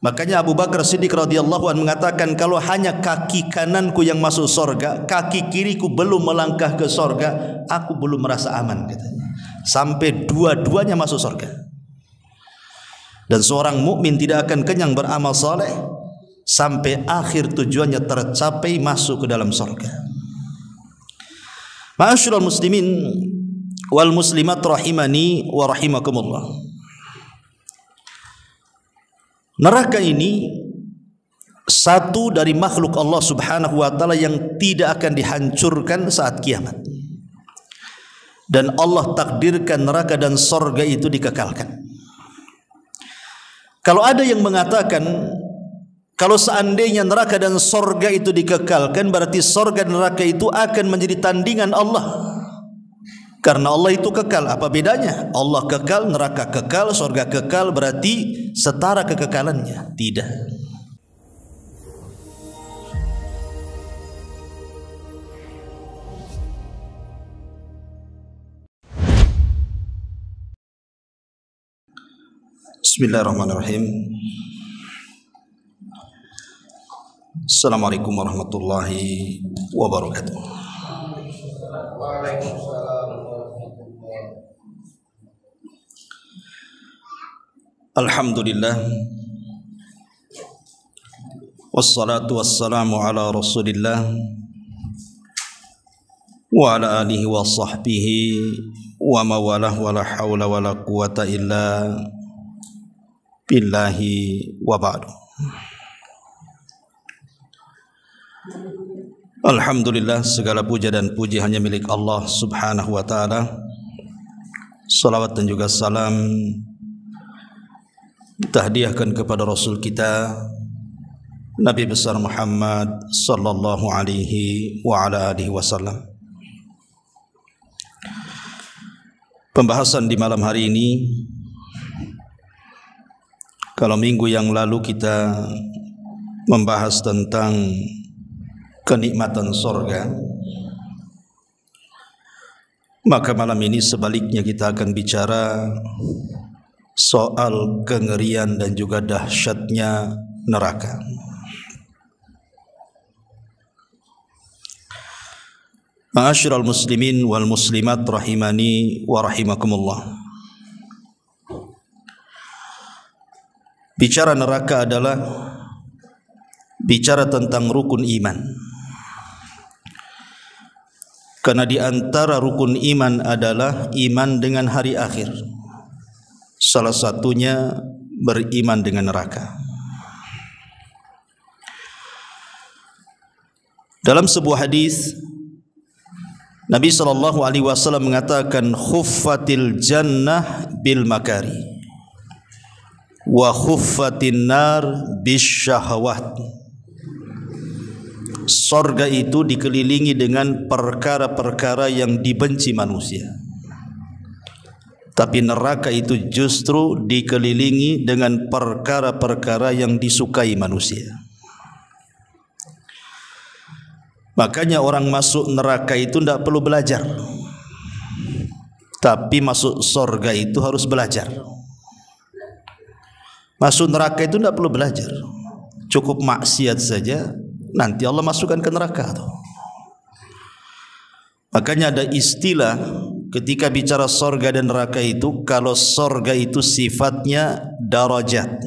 Makanya Abu Bakar Siddiq radhiyallahu anhu mengatakan, kalau hanya kaki kananku yang masuk sorga, kaki kiriku belum melangkah ke sorga, aku belum merasa aman, katanya. Sampai dua-duanya masuk sorga. Dan seorang mukmin tidak akan kenyang beramal saleh sampai akhir tujuannya tercapai, masuk ke dalam sorga. Ma'asyiral muslimin wal muslimat rahimani wa rahimakumullah. Neraka ini satu dari makhluk Allah Subhanahu wa taala yang tidak akan dihancurkan saat kiamat. Dan Allah takdirkan neraka dan sorga itu dikekalkan. Kalau ada yang mengatakan kalau seandainya neraka dan sorga itu dikekalkan, berarti sorga dan neraka itu akan menjadi tandingan Allah. Karena Allah itu kekal, apa bedanya? Allah kekal, neraka kekal, surga kekal, berarti setara kekekalannya? Tidak. Bismillahirrahmanirrahim. Assalamualaikum warahmatullahi wabarakatuh. Waalaikumsalam. Alhamdulillah, wassalatu wassalamu ala rasulillah wa ala alihi wa sahbihi wa mawalah wa la hawla wa la quwata illa billahi wa ba'du. Alhamdulillah, segala puja dan puji hanya milik Allah Subhanahu wa ta'ala. Salawat dan juga salam kita hadiahkan kepada Rasul kita Nabi besar Muhammad sallallahu alaihi wa ala alihi wasallam. Pembahasan di malam hari ini, kalau minggu yang lalu kita membahas tentang kenikmatan sorga, maka malam ini sebaliknya kita akan bicara soal kengerian dan juga dahsyatnya neraka. Ma'asyiral muslimin wal muslimat rahimani wa rahimakumullah. Bicara neraka adalah bicara tentang rukun iman. Karena di antara rukun iman adalah iman dengan hari akhir. Salah satunya beriman dengan neraka. Dalam sebuah hadis Nabi sallallahu alaihi wasallam mengatakan, khuffatil jannah bil makari wa khuffatin nar bisyahawat. Surga itu dikelilingi dengan perkara-perkara yang dibenci manusia, tapi neraka itu justru dikelilingi dengan perkara-perkara yang disukai manusia. Makanya orang masuk neraka itu tidak perlu belajar, tapi masuk surga itu harus belajar. Masuk neraka itu tidak perlu belajar, cukup maksiat saja, nanti Allah masukkan ke neraka tuh. Makanya ada istilah ketika bicara surga dan neraka itu, kalau surga itu sifatnya darajat,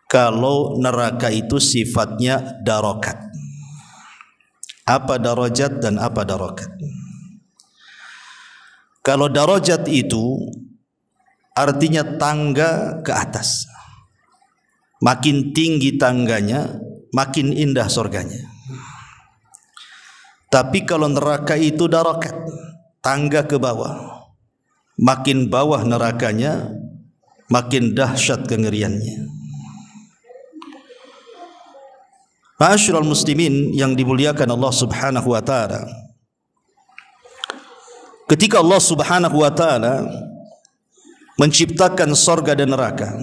kalau neraka itu sifatnya darokat. Apa darajat dan apa darokat? Kalau darajat itu artinya tangga ke atas, makin tinggi tangganya makin indah surganya. Tapi kalau neraka itu darokat, tangga ke bawah, makin bawah nerakanya makin dahsyat kengeriannya. Ma'asyiral muslimin yang dimuliakan Allah Subhanahu wa taala, ketika Allah Subhanahu wa taala menciptakan surga dan neraka,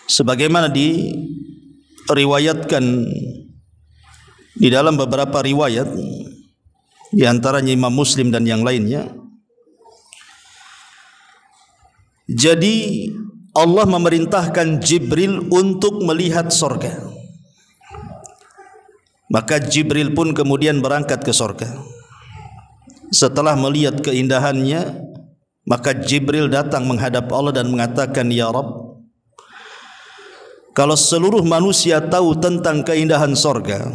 sebagaimana diriwayatkan di dalam beberapa riwayat, di antaranya Imam Muslim dan yang lainnya, jadi Allah memerintahkan Jibril untuk melihat sorga. Maka Jibril pun kemudian berangkat ke sorga. Setelah melihat keindahannya, maka Jibril datang menghadap Allah dan mengatakan, "Ya Rabb, kalau seluruh manusia tahu tentang keindahan sorga,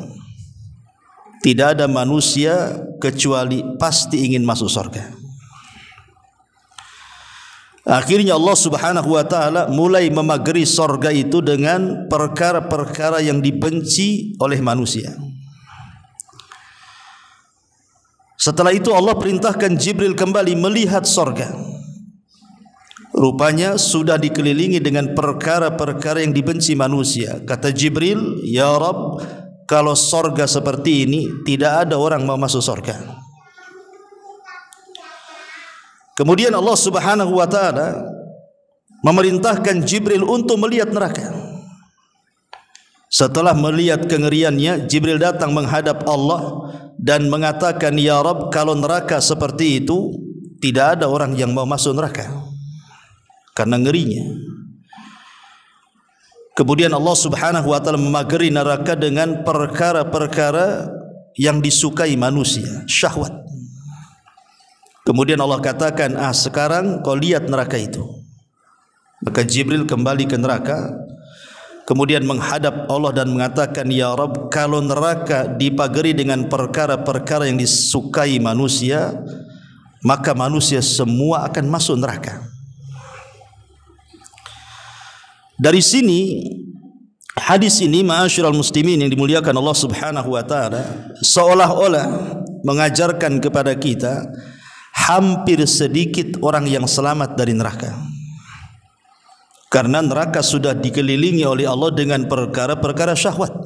tidak ada manusia kecuali pasti ingin masuk sorga." Akhirnya Allah Subhanahu wa taala mulai memagari sorga itu dengan perkara-perkara yang dibenci oleh manusia. Setelah itu Allah perintahkan Jibril kembali melihat sorga. Rupanya sudah dikelilingi dengan perkara-perkara yang dibenci manusia. Kata Jibril, "Ya Rabb, kalau sorga seperti ini tidak ada orang mau masuk sorga." Kemudian Allah Subhanahu wa taala memerintahkan Jibril untuk melihat neraka. Setelah melihat kengeriannya, Jibril datang menghadap Allah dan mengatakan, "Ya Rabb, kalau neraka seperti itu tidak ada orang yang mau masuk neraka karena ngerinya." Kemudian Allah Subhanahu wa taala memagari neraka dengan perkara-perkara yang disukai manusia, syahwat. Kemudian Allah katakan, "Sekarang kau lihat neraka itu." Maka Jibril kembali ke neraka, kemudian menghadap Allah dan mengatakan, "Ya Rabb, kalau neraka dipagari dengan perkara-perkara yang disukai manusia, maka manusia semua akan masuk neraka." Dari sini hadis ini, ma'asyiral muslimin yang dimuliakan Allah Subhanahu wa taala, seolah-olah mengajarkan kepada kita hampir sedikit orang yang selamat dari neraka. Karena neraka sudah dikelilingi oleh Allah dengan perkara-perkara syahwat.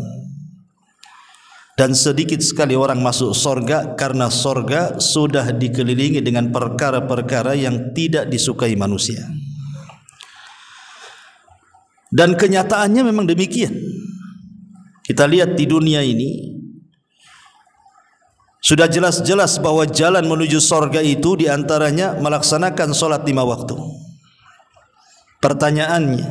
Dan sedikit sekali orang masuk sorga karena sorga sudah dikelilingi dengan perkara-perkara yang tidak disukai manusia. Dan kenyataannya memang demikian. Kita lihat di dunia ini, sudah jelas-jelas bahwa jalan menuju sorga itu diantaranya melaksanakan sholat 5 waktu. Pertanyaannya,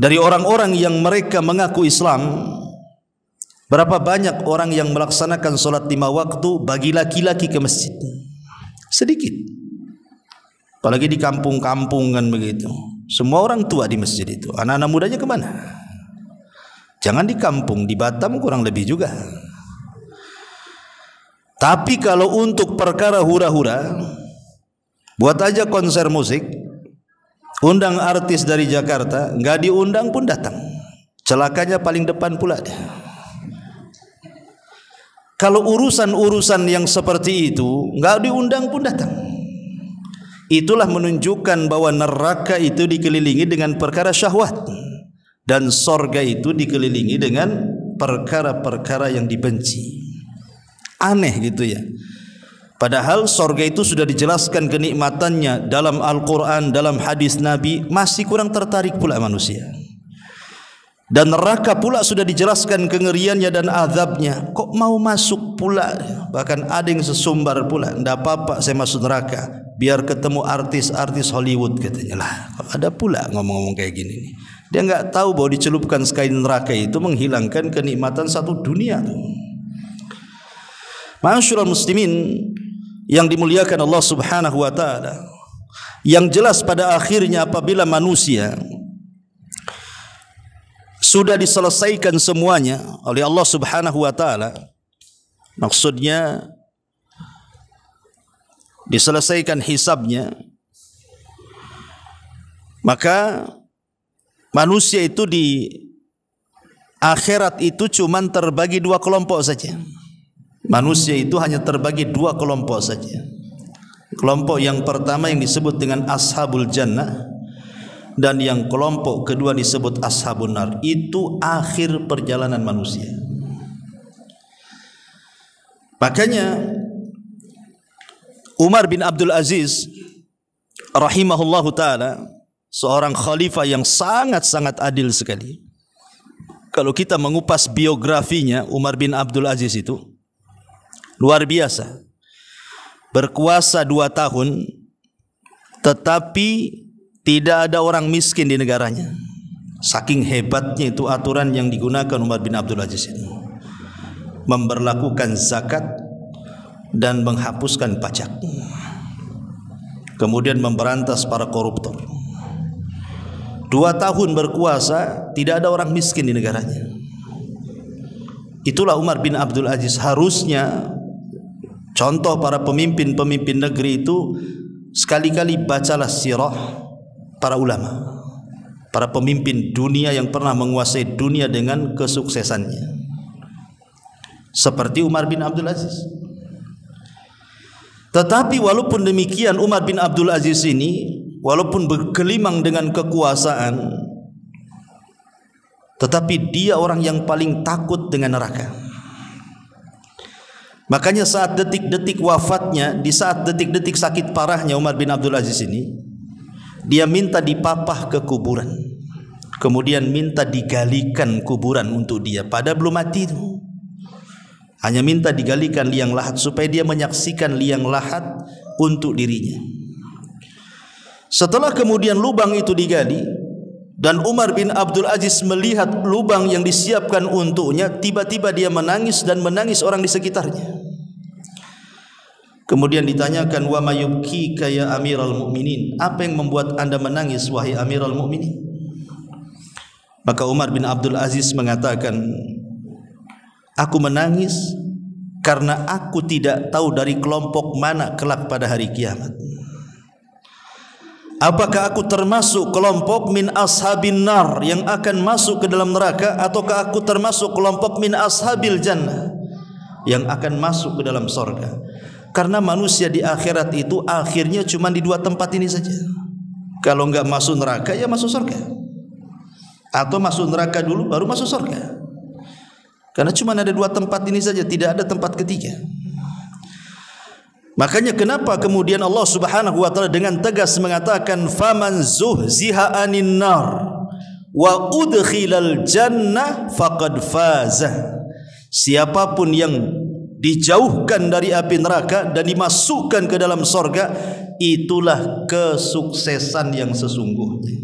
dari orang-orang yang mereka mengaku Islam, berapa banyak orang yang melaksanakan sholat 5 waktu bagi laki-laki ke masjid? Sedikit. Apalagi di kampung-kampung kan begitu. Semua orang tua di masjid itu. Anak-anak mudanya kemana? Jangan di kampung, di Batam kurang lebih juga. Tapi kalau untuk perkara hura-hura, buat aja konser musik, undang artis dari Jakarta, nggak diundang pun datang. Celakanya paling depan pula dia. Kalau urusan-urusan yang seperti itu nggak diundang pun datang. Itulah menunjukkan bahwa neraka itu dikelilingi dengan perkara syahwat dan sorga itu dikelilingi dengan perkara-perkara yang dibenci. Aneh gitu ya. Padahal sorga itu sudah dijelaskan kenikmatannya dalam Al-Quran, dalam hadis Nabi, masih kurang tertarik pula manusia. Dan neraka pula sudah dijelaskan kengeriannya dan azabnya, kok mau masuk pula? Bahkan ada yang sesumbar pula, "Nggak apa-apa saya masuk neraka, biar ketemu artis-artis Hollywood," katanya. Lah, kok ada pula ngomong-ngomong kayak gini nih. Dia nggak tahu bahwa dicelupkan sekali neraka itu menghilangkan kenikmatan satu dunia tuh. Ma'asyiral muslimin yang dimuliakan Allah Subhanahu wa taala, yang jelas pada akhirnya apabila manusia sudah diselesaikan semuanya oleh Allah Subhanahu wa taala, maksudnya diselesaikan hisabnya, maka manusia itu di akhirat itu cuman terbagi 2 kelompok saja. Manusia itu hanya terbagi 2 kelompok saja. Kelompok yang pertama yang disebut dengan ashabul jannah, dan yang kelompok kedua disebut ashabun nar. Itu akhir perjalanan manusia. Makanya Umar bin Abdul Aziz rahimahullahu taala, seorang khalifah yang sangat-sangat adil sekali. Kalau kita mengupas biografinya, Umar bin Abdul Aziz itu luar biasa. Berkuasa 2 tahun, tetapi tidak ada orang miskin di negaranya. Saking hebatnya itu aturan yang digunakan Umar bin Abdul Aziz ini, memberlakukan zakat dan menghapuskan pajak, kemudian memberantas para koruptor. 2 tahun berkuasa, tidak ada orang miskin di negaranya. Itulah Umar bin Abdul Aziz. Harusnya contoh para pemimpin-pemimpin negeri itu, sekali-kali bacalah sirah para ulama, para pemimpin dunia yang pernah menguasai dunia dengan kesuksesannya, seperti Umar bin Abdul Aziz. Tetapi walaupun demikian, Umar bin Abdul Aziz ini walaupun bergelimang dengan kekuasaan, tetapi dia orang yang paling takut dengan neraka. Makanya saat detik-detik wafatnya, di saat detik-detik sakit parahnya Umar bin Abdul Aziz ini, dia minta dipapah ke kuburan, kemudian minta digalikan kuburan untuk dia. Padahal belum mati itu, hanya minta digalikan liang lahat supaya dia menyaksikan liang lahat untuk dirinya. Setelah kemudian lubang itu digali dan Umar bin Abdul Aziz melihat lubang yang disiapkan untuknya, tiba-tiba dia menangis dan menangis orang di sekitarnya. Kemudian ditanyakan, wa mayubkika ya Amiral Mukminin, apa yang membuat Anda menangis wahai Amiral Mukminin? Maka Umar bin Abdul Aziz mengatakan, aku menangis karena aku tidak tahu dari kelompok mana kelak pada hari kiamat. Apakah aku termasuk kelompok min ashabin nar yang akan masuk ke dalam neraka, ataukah aku termasuk kelompok min ashabil jannah yang akan masuk ke dalam sorga? Karena manusia di akhirat itu akhirnya cuma di 2 tempat ini saja. Kalau enggak masuk neraka, ya masuk sorga, atau masuk neraka dulu baru masuk sorga. Karena cuma ada 2 tempat ini saja, tidak ada tempat ketiga. Makanya kenapa kemudian Allah Subhanahu wa taala dengan tegas mengatakan, faman zuhziha anin nar wa udkhilal jannah faqad faza. Siapapun yang dijauhkan dari api neraka dan dimasukkan ke dalam sorga, itulah kesuksesan yang sesungguhnya.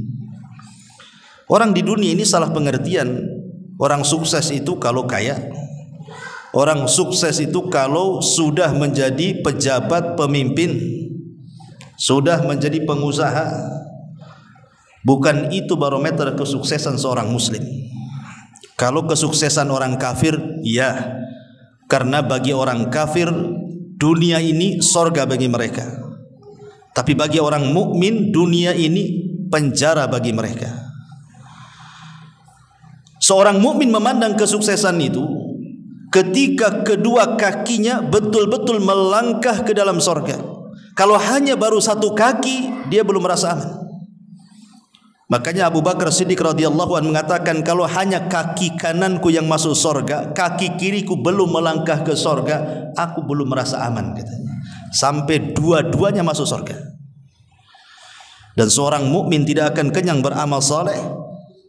Orang di dunia ini salah pengertian. Orang sukses itu kalau kaya, orang sukses itu kalau sudah menjadi pejabat pemimpin, sudah menjadi pengusaha. Bukan itu barometer kesuksesan seorang muslim. Kalau kesuksesan orang kafir, ya, karena bagi orang kafir dunia ini sorga bagi mereka. Tapi bagi orang mukmin dunia ini penjara bagi mereka. Seorang mukmin memandang kesuksesan itu ketika kedua kakinya betul-betul melangkah ke dalam sorga. Kalau hanya baru 1 kaki, dia belum merasa aman. Makanya Abu Bakar Siddiq radhiyallahu anhu mengatakan, kalau hanya kaki kananku yang masuk sorga, kaki kiriku belum melangkah ke sorga, aku belum merasa aman, katanya. Sampai dua-duanya masuk sorga. Dan seorang mukmin tidak akan kenyang beramal saleh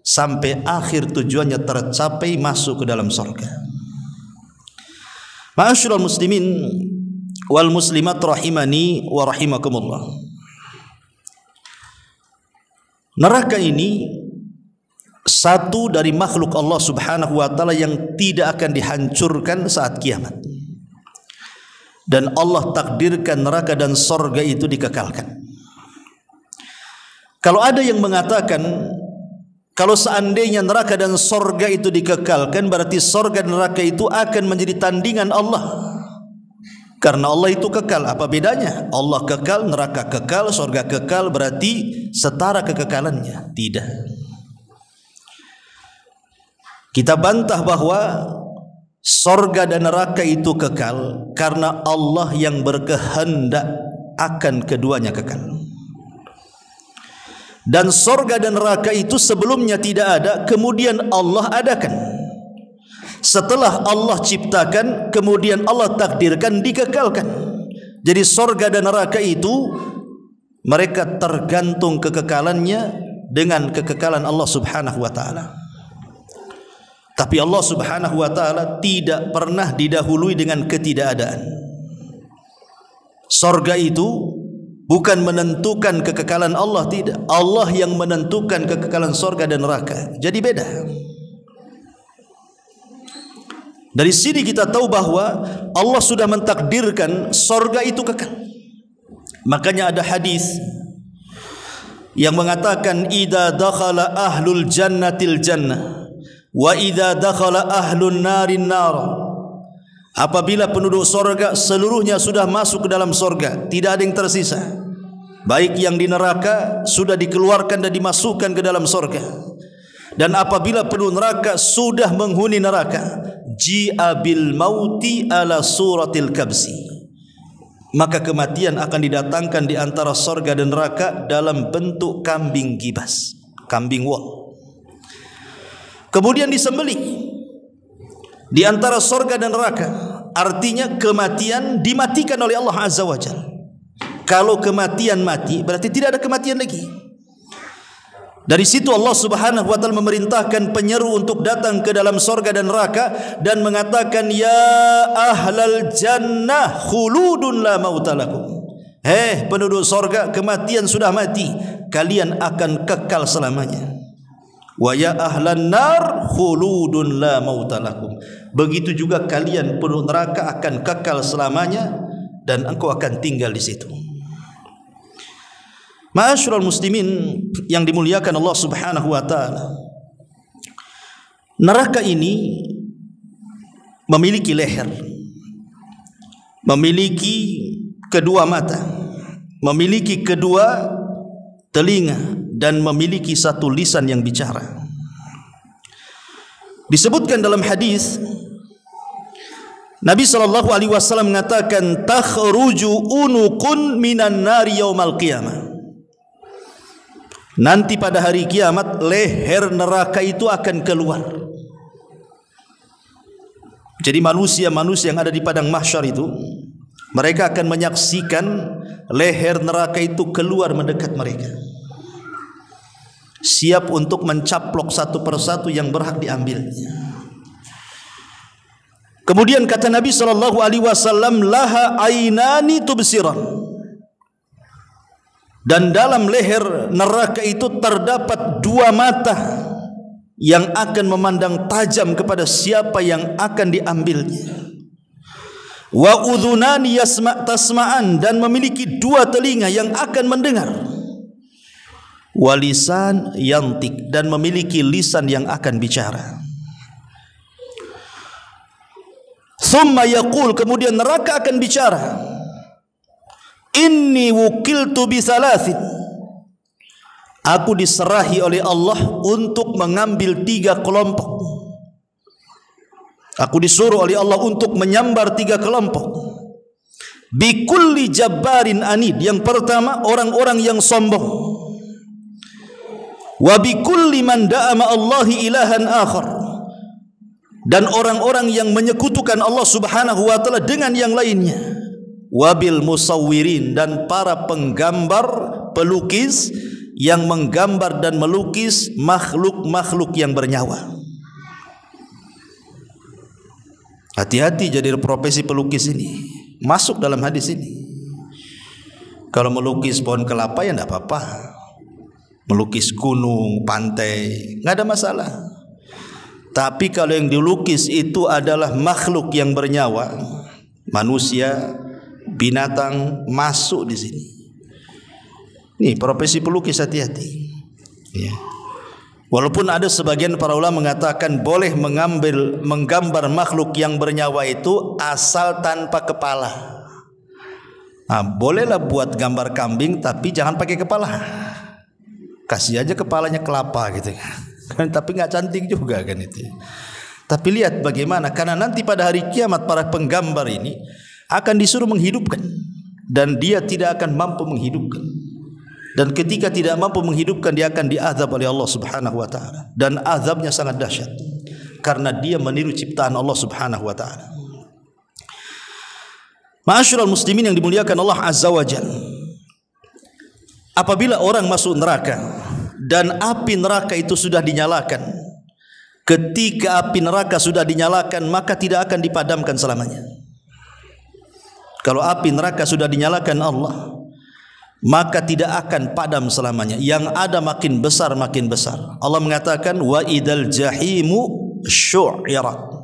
sampai akhir tujuannya tercapai, masuk ke dalam sorga. Ma'asyiral muslimin wal muslimat rahimani wa rahimakumullah. Neraka ini satu dari makhluk Allah Subhanahu wa taala yang tidak akan dihancurkan saat kiamat. Dan Allah takdirkan neraka dan sorga itu dikekalkan. Kalau ada yang mengatakan kalau seandainya neraka dan sorga itu dikekalkan, berarti sorga dan neraka itu akan menjadi tandingan Allah. Karena Allah itu kekal. Apa bedanya? Allah kekal, neraka kekal, sorga kekal, berarti setara kekekalannya. Tidak. Kita bantah bahwa sorga dan neraka itu kekal karena Allah yang berkehendak akan keduanya kekal. Dan sorga dan neraka itu sebelumnya tidak ada, kemudian Allah adakan. Setelah Allah ciptakan, kemudian Allah takdirkan, dikekalkan. Jadi sorga dan neraka itu mereka tergantung kekekalannya dengan kekekalan Allah Subhanahu wa taala. Tapi Allah Subhanahu wa taala tidak pernah didahului dengan ketidakadaan. Sorga itu bukan menentukan kekekalan Allah, tidak. Allah yang menentukan kekekalan surga dan neraka. Jadi beda. Dari sini kita tahu bahwa Allah sudah mentakdirkan surga itu kekal. Makanya ada hadis yang mengatakan idza dakhala ahlul jannatil jannah wa idza dakhala ahlun narin nar. Apabila penduduk surga seluruhnya sudah masuk ke dalam surga, tidak ada yang tersisa. Baik yang di neraka sudah dikeluarkan dan dimasukkan ke dalam surga. Dan apabila penduduk neraka sudah menghuni neraka, ji'a bil mauti ala suratil kabsi, maka kematian akan didatangkan di antara surga dan neraka dalam bentuk kambing gibas, kambing wol. Kemudian disembelih di antara surga dan neraka. Artinya kematian dimatikan oleh Allah Azza wa Jalla. Kalau kematian mati, berarti tidak ada kematian lagi. Dari situ Allah Subhanahu wa taala memerintahkan penyeru untuk datang ke dalam surga dan neraka dan mengatakan, ya ahlal jannah khuludun la mautalakum. Hei penduduk surga, kematian sudah mati, kalian akan kekal selamanya. Wa ya ahlan nar khuludun la mautalakum. Begitu juga kalian penduduk neraka akan kekal selamanya dan engkau akan tinggal di situ. Ma'asyiral muslimin yang dimuliakan Allah Subhanahu wa taala, neraka ini memiliki leher, memiliki kedua mata, memiliki kedua telinga, dan memiliki satu lisan yang bicara. Disebutkan dalam hadis, Nabi SAW mengatakan, takhruju unuqun minan nari yaumal qiyamah. Nanti pada hari kiamat leher neraka itu akan keluar. Jadi manusia-manusia yang ada di padang mahsyar itu, mereka akan menyaksikan leher neraka itu keluar mendekat mereka, siap untuk mencaplok satu persatu yang berhak diambilnya. Kemudian kata Nabi SAW, laha ainani tubsiran. Dan dalam leher neraka itu terdapat dua mata yang akan memandang tajam kepada siapa yang akan diambilnya. Wa udhunani tasma'an, dan memiliki dua telinga yang akan mendengar. Wa lisan yantik, dan memiliki lisan yang akan bicara. Thumma yaqul, kemudian neraka akan bicara, inni wukiltu bisalathin, aku diserahi oleh Allah untuk mengambil 3 kelompok. Aku disuruh oleh Allah untuk menyambar 3 kelompok. Bikulli jabbarin anid, yang pertama orang-orang yang sombong. Wa bikulli man da'ama Allahi ilahan akhar, dan orang-orang yang menyekutukan Allah Subhanahu wa taala dengan yang lainnya. Wabil musawwirin, dan para penggambar, pelukis yang menggambar dan melukis makhluk-makhluk yang bernyawa. Hati-hati jadi profesi pelukis ini, masuk dalam hadis ini. Kalau melukis pohon kelapa ya tidak apa-apa, melukis gunung, pantai, nggak ada masalah. Tapi kalau yang dilukis itu adalah makhluk yang bernyawa, manusia, binatang, masuk di sini. Nih profesi pelukis, hati-hati. Ya. Walaupun ada sebagian para ulama mengatakan boleh menggambar makhluk yang bernyawa itu asal tanpa kepala. Nah, bolehlah buat gambar kambing tapi jangan pakai kepala. Kasih aja kepalanya kelapa gitu kan. Tapi nggak cantik juga kan itu. Tapi lihat bagaimana, karena nanti pada hari kiamat para penggambar ini akan disuruh menghidupkan, dan dia tidak akan mampu menghidupkan. Dan ketika tidak mampu menghidupkan, dia akan diazab oleh Allah Subhanahu wa taala, dan azabnya sangat dahsyat karena dia meniru ciptaan Allah Subhanahu wa taala. Ma'asyiral muslimin yang dimuliakan Allah Azza wa Jalla, apabila orang masuk neraka dan api neraka itu sudah dinyalakan, ketika api neraka sudah dinyalakan maka tidak akan dipadamkan selamanya. Kalau api neraka sudah dinyalakan Allah, maka tidak akan padam selamanya. Yang ada makin besar makin besar. Allah mengatakan wa idal jahimu syu'irat.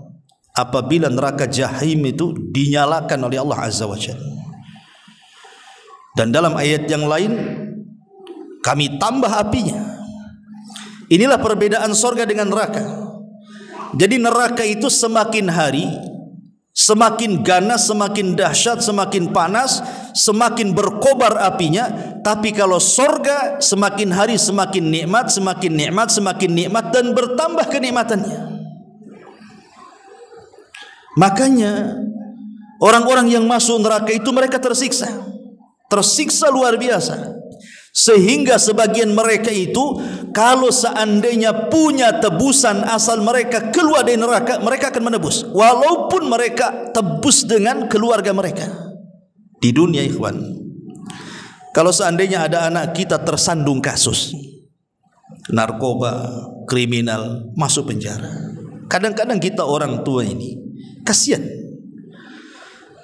Apabila neraka jahim itu dinyalakan oleh Allah Azza wa Jalla. Dan dalam ayat yang lain, kami tambah apinya. Inilah perbedaan sorga dengan neraka. Jadi neraka itu semakin hari semakin ganas, semakin dahsyat, semakin panas, semakin berkobar apinya. Tapi kalau sorga semakin hari semakin nikmat, semakin nikmat, semakin nikmat, dan bertambah kenikmatannya. Makanya orang-orang yang masuk neraka itu mereka tersiksa luar biasa, sehingga sebagian mereka itu kalau seandainya punya tebusan asal mereka keluar dari neraka, mereka akan menebus, walaupun mereka tebus dengan keluarga mereka di dunia. Ikhwan, kalau seandainya ada anak kita tersandung kasus narkoba, kriminal, masuk penjara, kadang-kadang kita orang tua ini kasihan.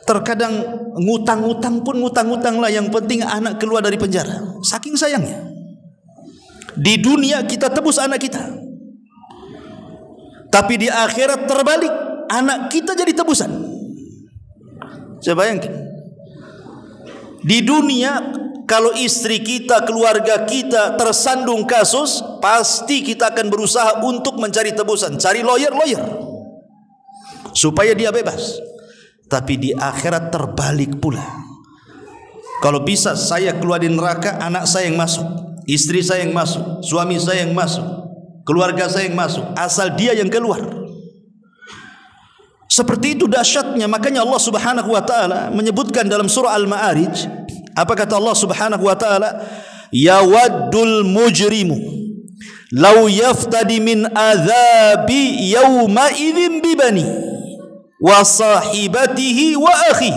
Terkadang ngutang-ngutang pun ngutang-ngutang lah, yang penting anak keluar dari penjara. Saking sayangnya. Di dunia kita tebus anak kita, tapi di akhirat terbalik, anak kita jadi tebusan. Saya bayangkan, di dunia kalau istri kita, keluarga kita tersandung kasus, pasti kita akan berusaha untuk mencari tebusan, cari lawyer supaya dia bebas. Tapi di akhirat terbalik pula. Kalau bisa saya keluar di neraka, anak saya yang masuk, istri saya yang masuk, suami saya yang masuk, keluarga saya yang masuk, asal dia yang keluar. Seperti itu dahsyatnya. Makanya Allah Subhanahu wa taala menyebutkan dalam surah Al-Ma'arij, apa kata Allah Subhanahu wa taala? Yawaddul mujrimu law yaftadi min adzabi yawma idzin bibani wa sahibatihi wa akhi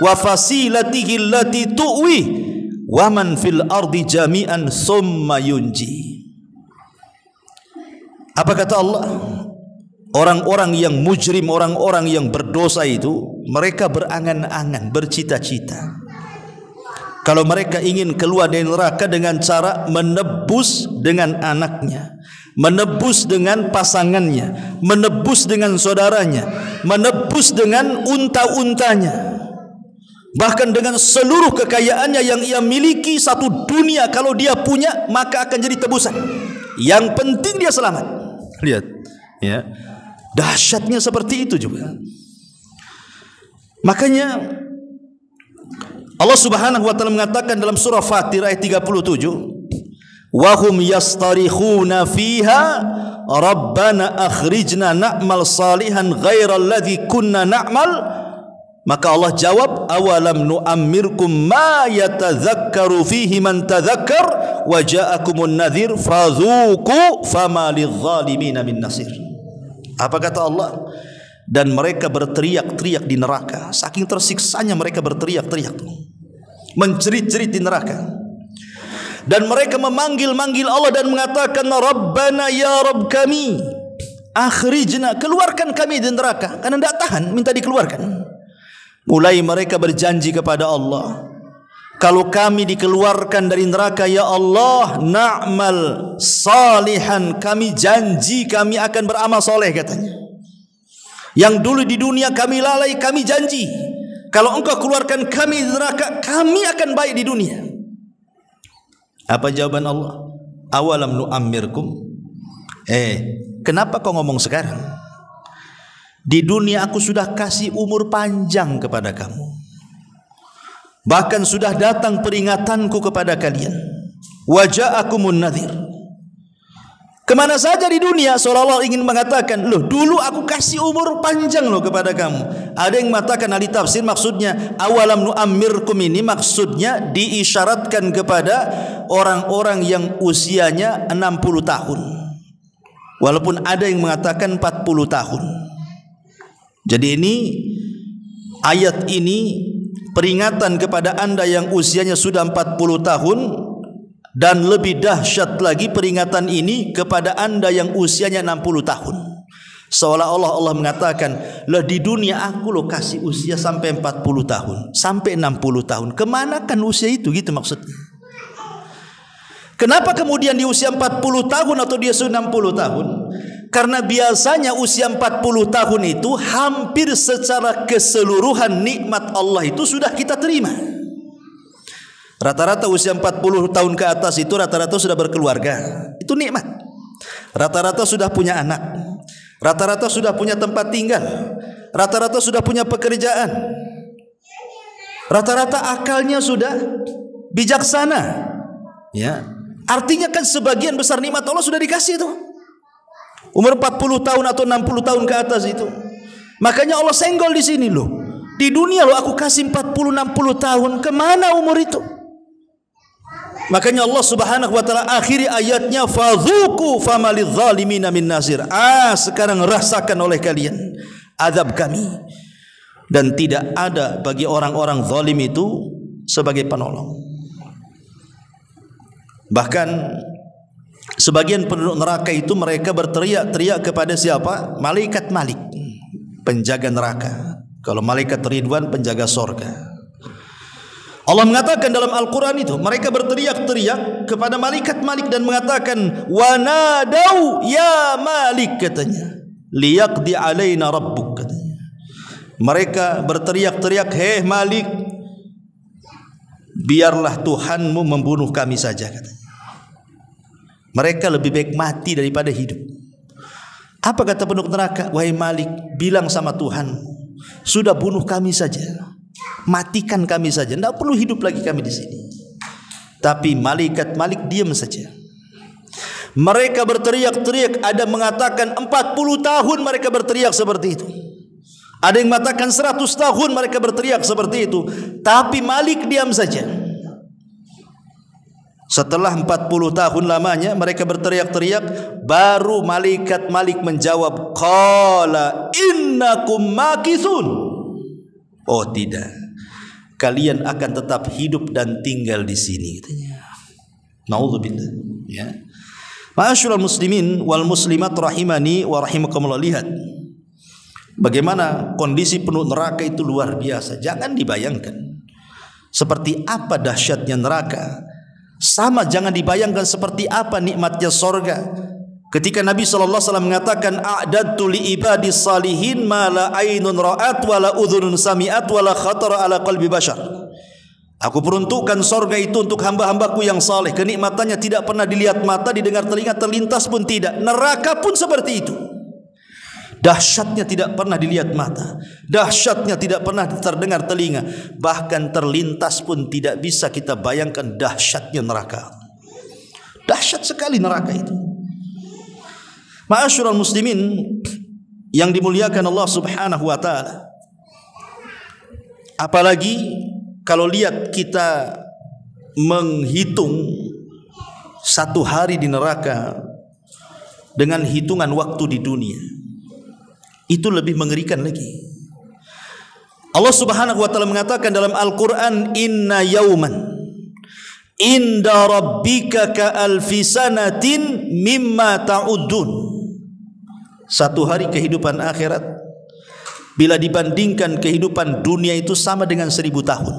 wa fasilatihi allati tu'wi wa man fil ardi jami'an thumma yunji. Apa kata Allah? Orang-orang yang mujrim, orang-orang yang berdosa itu, mereka berangan-angan, bercita-cita kalau mereka ingin keluar dari neraka dengan cara menebus dengan anaknya, menebus dengan pasangannya, menebus dengan saudaranya, menebus dengan unta-untanya, bahkan dengan seluruh kekayaannya yang ia miliki satu dunia. Kalau dia punya, maka akan jadi tebusan. Yang penting dia selamat. Lihat, ya, dahsyatnya seperti itu juga. Makanya Allah Subhanahu wa taala mengatakan dalam surah Fatir ayat 37, wa hum yastarikhuna fiha rabbana akhrijna na'mal salihan ghairal ladzi kunna na'mal. Maka Allah jawab, awalam nu'ammirkum ma yatadzakkaru fihi man tadzakkar wa ja'akumun nadhir fadzuqu fama lidh-dhalimin min nasir. Apa kata Allah? Dan mereka berteriak-teriak di neraka, saking tersiksanya mereka berteriak-teriak, menjerit-jerit di neraka. Dan mereka memanggil-manggil Allah dan mengatakan, Rabbana ya Rabb kami, akhrijna, keluarkan kami dari neraka. Karena tidak tahan, minta dikeluarkan. Mulai mereka berjanji kepada Allah, kalau kami dikeluarkan dari neraka, ya Allah, na'mal salihan, kami janji kami akan beramal soleh, katanya. Yang dulu di dunia kami lalai, kami janji kalau engkau keluarkan kami dari neraka, kami akan baik di dunia. Apa jawaban Allah? Awalam nu'ammirkum, kenapa kau ngomong sekarang? Di dunia aku sudah kasih umur panjang kepada kamu, bahkan sudah datang peringatanku kepada kalian. Wa ja'akumun nadhir. Kemana saja di dunia seolah-olah ingin mengatakan, loh dulu aku kasih umur panjang loh kepada kamu. Ada yang mengatakan, ahli tafsir, maksudnya awalam nu'ammirkum ini maksudnya diisyaratkan kepada orang-orang yang usianya 60 tahun. Walaupun ada yang mengatakan 40 tahun. Jadi ini ayat ini peringatan kepada anda yang usianya sudah 40 tahun. Dan lebih dahsyat lagi peringatan ini kepada anda yang usianya 60 tahun. Seolah-olah Allah mengatakan, lah di dunia aku lo kasih usia sampai 40 tahun, sampai 60 tahun. Kemanakan usia itu? Gitu maksudnya. Kenapa kemudian di usia 40 tahun atau dia 60 tahun? Karena biasanya usia 40 tahun itu hampir secara keseluruhan nikmat Allah itu sudah kita terima. Rata-rata usia 40 tahun ke atas itu rata-rata sudah berkeluarga. Itu nikmat. Rata-rata sudah punya anak. Rata-rata sudah punya tempat tinggal. Rata-rata sudah punya pekerjaan. Rata-rata akalnya sudah bijaksana. Ya. Artinya kan sebagian besar nikmat Allah sudah dikasih itu. Umur 40 tahun atau 60 tahun ke atas itu. Makanya Allah senggol di sini loh. Di dunia loh aku kasih 40 60 tahun, kemana umur itu? Makanya Allah Subhanahu wa taala akhiri ayatnya, fadzuqu famalidz zalimina min nasir. Sekarang rasakan oleh kalian azab kami, dan tidak ada bagi orang-orang zalim itu sebagai penolong. Bahkan sebagian penduduk neraka itu mereka berteriak-teriak kepada siapa? Malaikat Malik, penjaga neraka. Kalau malaikat Ridwan, penjaga sorga. Allah mengatakan dalam Al-Quran itu, mereka berteriak-teriak kepada malaikat Malik dan mengatakan, wanadau ya Malik, katanya, liyaqdi alaina rabbuk, katanya. Mereka berteriak-teriak, hei Malik, biarlah Tuhanmu membunuh kami saja, katanya. Mereka lebih baik mati daripada hidup. Apa kata penduduk neraka? Wahai Malik, bilang sama Tuhan, sudah bunuh kami saja, matikan kami saja, tidak perlu hidup lagi kami di sini. Tapi malaikat Malik diam saja. Mereka berteriak-teriak, ada mengatakan 40 tahun mereka berteriak seperti itu. Ada yang mengatakan 100 tahun mereka berteriak seperti itu. Tapi Malik diam saja. Setelah 40 tahun lamanya mereka berteriak-teriak, baru malaikat Malik menjawab, qala innakum makithun. Oh tidak, kalian akan tetap hidup dan tinggal di sini, katanya. Nauzubillah. Ya. Ma'asyiral muslimin wal muslimat rahimani wa rahimakumullah, lihat bagaimana kondisi penduduk neraka itu luar biasa. Jangan dibayangkan seperti apa dahsyatnya neraka. Sama jangan dibayangkan seperti apa nikmatnya sorga. Ketika Nabi SAW mengatakan, a'dadtu li ibadis salihin ma la ainun ra'at wa la udhunun sami'at wa la khatara ala qalbi bashar. Aku peruntukkan sorga itu untuk hamba-hambaku yang saleh. Kenikmatannya tidak pernah dilihat mata, didengar telinga, terlintas pun tidak. Neraka pun seperti itu. Dahsyatnya tidak pernah dilihat mata, dahsyatnya tidak pernah terdengar telinga, bahkan terlintas pun tidak bisa kita bayangkan dahsyatnya neraka. Dahsyat sekali neraka itu. Ma'asyiral muslimin yang dimuliakan Allah Subhanahu wa taala. Apalagi kalau lihat kita menghitung satu hari di neraka dengan hitungan waktu di dunia, itu lebih mengerikan lagi. Allah Subhanahu wa taala mengatakan dalam Al-Qur'an, inna yauman inda rabbika ka alfi sanatin mimma ta'udun. Satu hari kehidupan akhirat bila dibandingkan kehidupan dunia itu sama dengan 1000 tahun.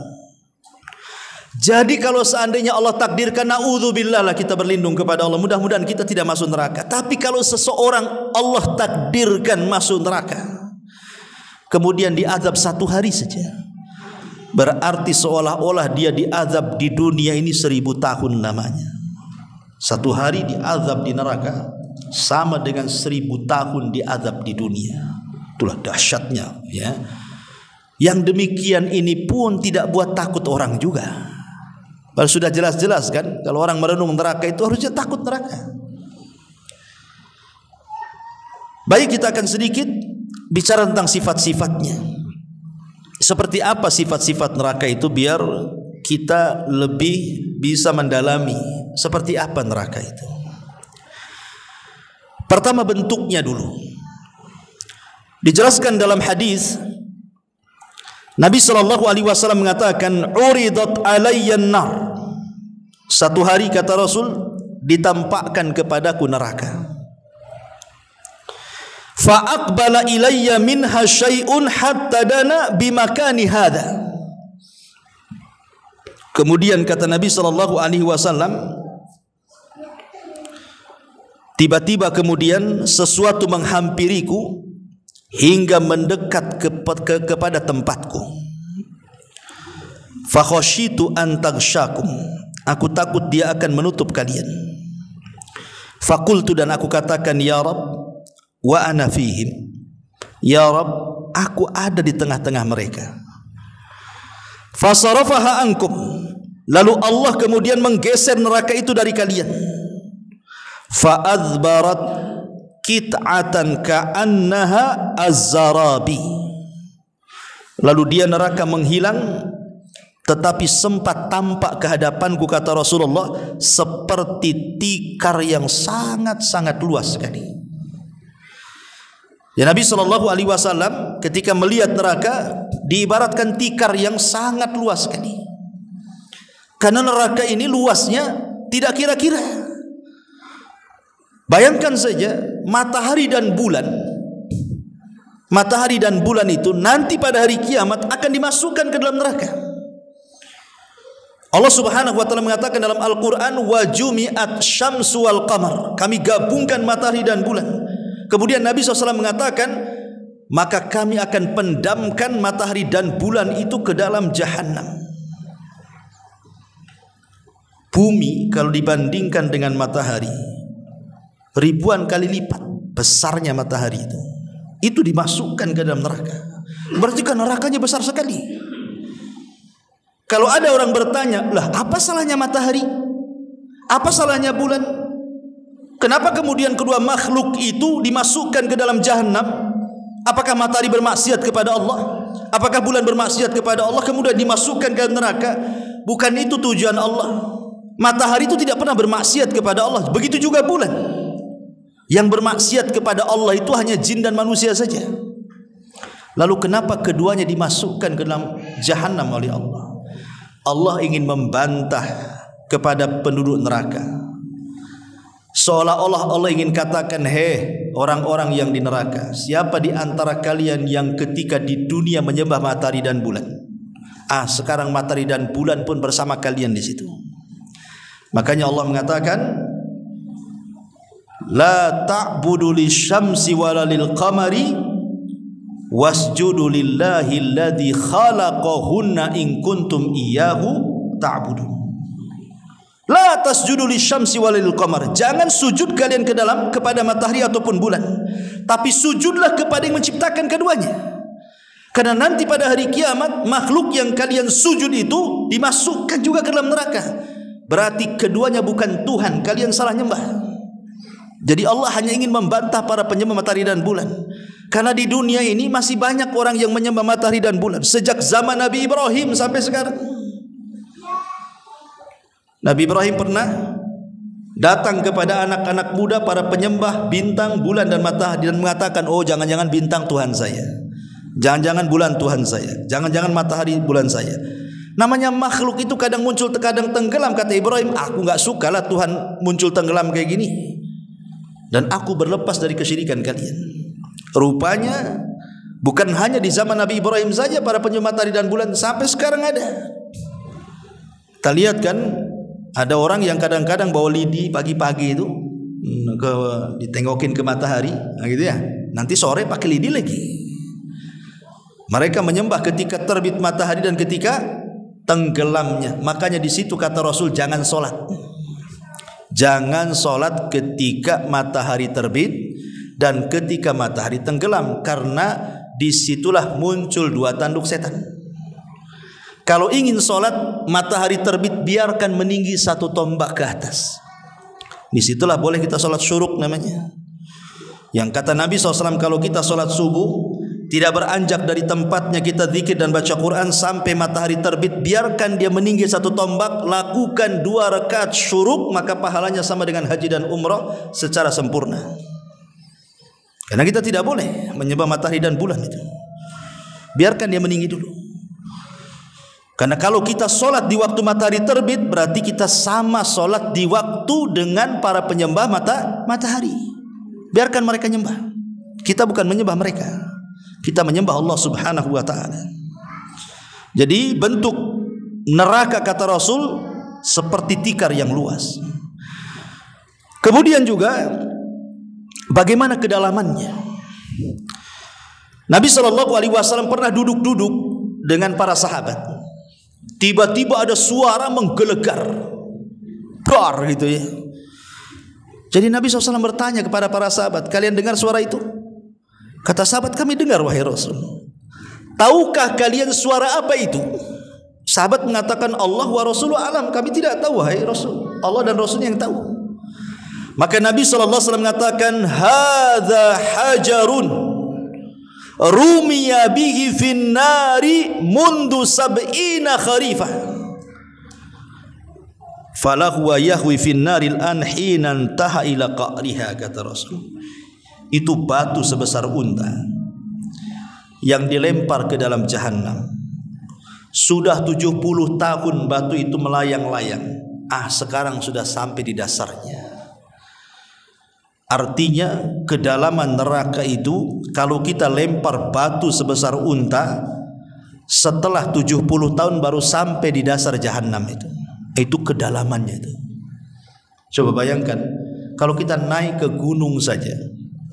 Jadi kalau seandainya Allah takdirkan, na'udzubillah lah, kita berlindung kepada Allah, mudah-mudahan kita tidak masuk neraka. Tapi kalau seseorang Allah takdirkan masuk neraka, kemudian diazab satu hari saja, berarti seolah-olah dia diazab di dunia ini 1000 tahun namanya. Satu hari diazab di neraka sama dengan 1000 tahun diazab di dunia. Itulah dahsyatnya, ya. Yang demikian ini pun tidak buat takut orang juga. Baru sudah jelas-jelas kan, kalau orang merenung neraka itu harusnya takut neraka. Baik, kita akan sedikit bicara tentang sifat-sifatnya. Seperti apa sifat-sifat neraka itu, biar kita lebih bisa mendalami seperti apa neraka itu. Pertama, bentuknya dulu. Dijelaskan dalam hadis, Nabi SAW mengatakan, uridat alayyan nar. Satu hari, kata Rasul, ditampakkan kepadaku neraka. fa aqbala ilayya minha syai'un hatta dana bimakani hadha. Kemudian kata Nabi sallallahu alaihi wasallam, tiba-tiba kemudian sesuatu menghampiriku hingga mendekat kepada tempatku. Fa khasyitu an taghsyakum, aku takut dia akan menutup kalian. Fakultu, dan aku katakan, ya Rabb, wa ana fihim, ya Rabb, aku ada di tengah-tengah mereka. Fasarafaha ankum, lalu Allah kemudian menggeser neraka itu dari kalian. Fa'adbarat kit'atan ka'annaha az-zarabi, lalu dia neraka menghilang, tetapi sempat tampak ke hadapanku, kata Rasulullah, seperti tikar yang sangat-sangat luas sekali. Ya, Nabi SAW ketika melihat neraka diibaratkan tikar yang sangat luas sekali. Karena neraka ini luasnya tidak kira-kira. Bayangkan saja matahari dan bulan. Matahari dan bulan itu nanti pada hari kiamat akan dimasukkan ke dalam neraka. Allah Subhanahu wa taala mengatakan dalam Al-Qur'an, wa jumi'at syamsu wal qamar, kami gabungkan matahari dan bulan. Kemudian Nabi SAW mengatakan, maka kami akan pendamkan matahari dan bulan itu ke dalam jahanam. Bumi kalau dibandingkan dengan matahari ribuan kali lipat besarnya matahari itu dimasukkan ke dalam neraka. Berarti kan nerakanya besar sekali. Kalau ada orang bertanya, lah apa salahnya matahari? Apa salahnya bulan? Kenapa kemudian kedua makhluk itu dimasukkan ke dalam jahanam? Apakah matahari bermaksiat kepada Allah? Apakah bulan bermaksiat kepada Allah kemudian dimasukkan ke dalam neraka? Bukan itu tujuan Allah. Matahari itu tidak pernah bermaksiat kepada Allah. Begitu juga bulan. Yang bermaksiat kepada Allah itu hanya jin dan manusia saja. Lalu kenapa keduanya dimasukkan ke dalam jahanam oleh Allah? Allah ingin membantah kepada penduduk neraka. Seolah-olah Allah ingin katakan, hei orang-orang yang di neraka, siapa di antara kalian yang ketika di dunia menyembah matahari dan bulan? Sekarang matahari dan bulan pun bersama kalian di situ. Makanya Allah mengatakan, la ta'budu lisyamsi wala lil qamari wasjudu lillahi alladhi khalaqahunna in kuntum iyyahu ta'budun. La tasjudu lisyamsi wala lil qamar, jangan sujud kalian kepada matahari ataupun bulan, tapi sujudlah kepada yang menciptakan keduanya. Karena nanti pada hari kiamat makhluk yang kalian sujud itu dimasukkan juga ke dalam neraka. Berarti keduanya bukan Tuhan, kalian salah nyembah. Jadi Allah hanya ingin membantah para penyembah matahari dan bulan. Karena di dunia ini masih banyak orang yang menyembah matahari dan bulan. Sejak zaman Nabi Ibrahim sampai sekarang. Nabi Ibrahim pernah datang kepada anak-anak muda para penyembah bintang, bulan dan matahari dan mengatakan, oh jangan-jangan bintang Tuhan saya, jangan-jangan bulan Tuhan saya, jangan-jangan matahari bulan saya. Namanya makhluk itu kadang muncul, kadang tenggelam. Kata Ibrahim, aku gak suka lah Tuhan muncul tenggelam kayak gini, dan aku berlepas dari kesyirikan kalian. Rupanya bukan hanya di zaman Nabi Ibrahim saja para penyembah matahari dan bulan, sampai sekarang ada. Kita lihat kan, ada orang yang kadang-kadang bawa lidi pagi-pagi itu ditengokin ke matahari, gitu ya. Nanti sore pakai lidi lagi. Mereka menyembah ketika terbit matahari dan ketika tenggelamnya. Makanya di situ kata Rasul, jangan sholat. Jangan sholat ketika matahari terbit dan ketika matahari tenggelam, karena disitulah muncul dua tanduk setan. Kalau ingin sholat matahari terbit, biarkan meninggi 1 tombak ke atas. Disitulah boleh kita sholat syuruk namanya. Yang kata Nabi SAW, kalau kita sholat subuh tidak beranjak dari tempatnya, kita zikir dan baca Quran sampai matahari terbit, biarkan dia meninggi 1 tombak, lakukan 2 rakaat syuruk, maka pahalanya sama dengan haji dan umrah secara sempurna. Karena kita tidak boleh menyembah matahari dan bulan itu. Biarkan dia meninggi dulu. Karena kalau kita sholat di waktu matahari terbit, berarti kita sama sholat di waktu dengan para penyembah matahari. Biarkan mereka nyembah. Kita bukan menyembah mereka, kita menyembah Allah Subhanahu wa taala. Jadi bentuk neraka kata Rasul seperti tikar yang luas. Kemudian juga bagaimana kedalamannya? Nabi SAW pernah duduk-duduk dengan para sahabat. Tiba-tiba ada suara menggelegar, dar gitu ya. Jadi Nabi SAW bertanya kepada para sahabat, kalian dengar suara itu? Kata sahabat, kami dengar wahai Rasul. Tahukah kalian suara apa itu? Sahabat mengatakan, Allah wa Rasuluh alam, kami tidak tahu wahai Rasul. Allah dan Rasulnya yang tahu. Maka Nabi SAW mengatakan, hadza hajarun rumiya bihi fin nari mundu sab'ina kharifah falahu wa yahwi fin naril an hinan taha ila qa'riha, kata Rasul. Itu batu sebesar unta yang dilempar ke dalam jahanam. Sudah 70 tahun batu itu melayang-layang. Sekarang sudah sampai di dasarnya. Artinya kedalaman neraka itu, kalau kita lempar batu sebesar unta, setelah 70 tahun baru sampai di dasar jahanam itu. Itu kedalamannya itu. Coba bayangkan, kalau kita naik ke gunung saja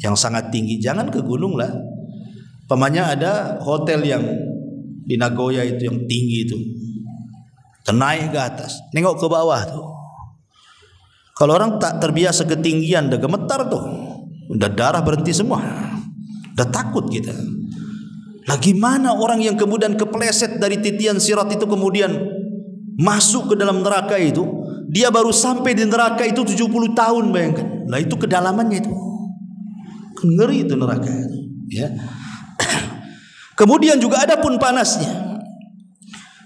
yang sangat tinggi, jangan ke gunung lah. Pamannya ada hotel yang di Nagoya itu yang tinggi itu, naik ke atas, nengok ke bawah tuh. Kalau orang tak terbiasa ketinggian, udah gemetar tuh, udah darah berhenti semua, udah takut kita. Lah gimana orang yang kemudian kepleset dari titian sirat itu kemudian masuk ke dalam neraka itu? Dia baru sampai di neraka itu 70 tahun, bayangkan. Lah itu kedalamannya itu. Ngeri itu neraka itu, ya. Kemudian juga ada pun panasnya.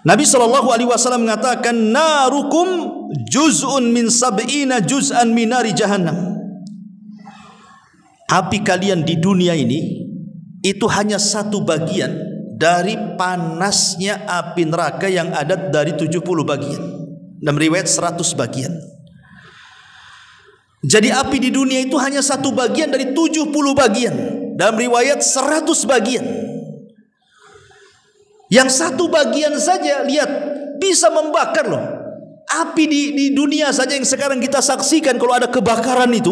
Nabi SAW mengatakan, narukum juz'un min sab'ina juz'an min nari jahannam. Api kalian di dunia ini itu hanya satu bagian dari panasnya api neraka yang ada dari 70 bagian. Dalam riwayat 100 bagian. Jadi api di dunia itu hanya satu bagian dari 70 bagian. Dalam riwayat 100 bagian. Yang satu bagian saja, lihat, bisa membakar loh. Api di dunia saja yang sekarang kita saksikan, kalau ada kebakaran itu,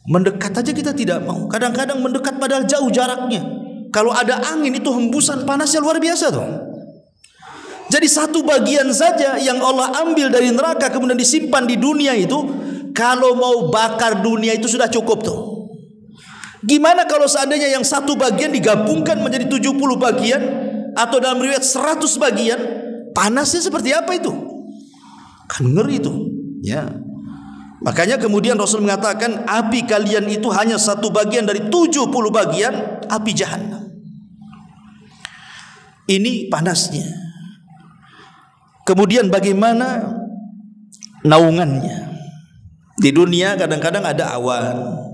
mendekat aja kita tidak mau. Kadang-kadang mendekat padahal jauh jaraknya. Kalau ada angin itu hembusan panasnya luar biasa tuh. Jadi satu bagian saja yang Allah ambil dari neraka kemudian disimpan di dunia itu, kalau mau bakar dunia itu sudah cukup tuh. Gimana kalau seandainya yang satu bagian digabungkan menjadi 70 bagian atau dalam riwayat 100 bagian, panasnya seperti apa itu? Kan ngeri itu, ya. Makanya kemudian Rasul mengatakan, api kalian itu hanya satu bagian dari 70 bagian api jahanam. Ini panasnya. Kemudian bagaimana naungannya? Di dunia kadang-kadang ada awan,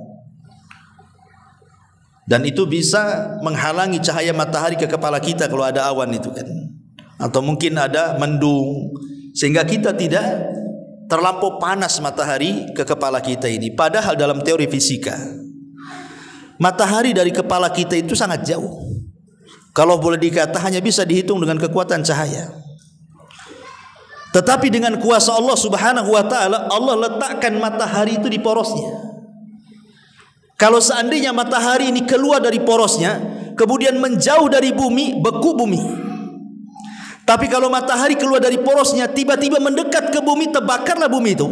dan itu bisa menghalangi cahaya matahari ke kepala kita kalau ada awan itu kan. Atau mungkin ada mendung, sehingga kita tidak terlampau panas matahari ke kepala kita ini. Padahal dalam teori fisika, matahari dari kepala kita itu sangat jauh. Kalau boleh dikata hanya bisa dihitung dengan kekuatan cahaya. Tetapi dengan kuasa Allah Subhanahu wa taala, Allah letakkan matahari itu di porosnya. Kalau seandainya matahari ini keluar dari porosnya, kemudian menjauh dari bumi, beku bumi. Tapi kalau matahari keluar dari porosnya, tiba-tiba mendekat ke bumi, terbakarlah bumi itu.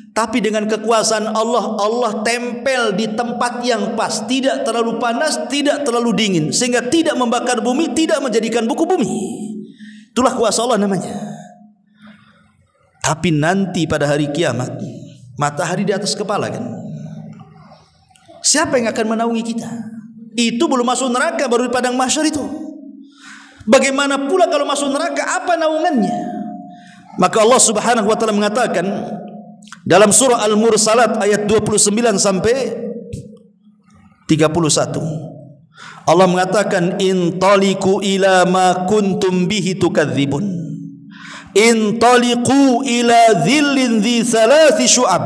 Tapi dengan kekuasaan Allah, Allah tempel di tempat yang pas, tidak terlalu panas, tidak terlalu dingin, sehingga tidak membakar bumi, tidak menjadikan beku bumi. Itulah kuasa Allah namanya. Tapi nanti pada hari kiamat, matahari di atas kepala kan. Siapa yang akan menaungi kita? Itu belum masuk neraka, baru di padang mahsyar itu. Bagaimana pula kalau masuk neraka, apa naungannya? Maka Allah Subhanahu wa taala mengatakan dalam surah Al-Mursalat ayat 29 sampai 31. Allah mengatakan, intaliqu ila ma kuntum bihi tukadzibun. Intaliqu ila dhillin dhi thalathi syu'ab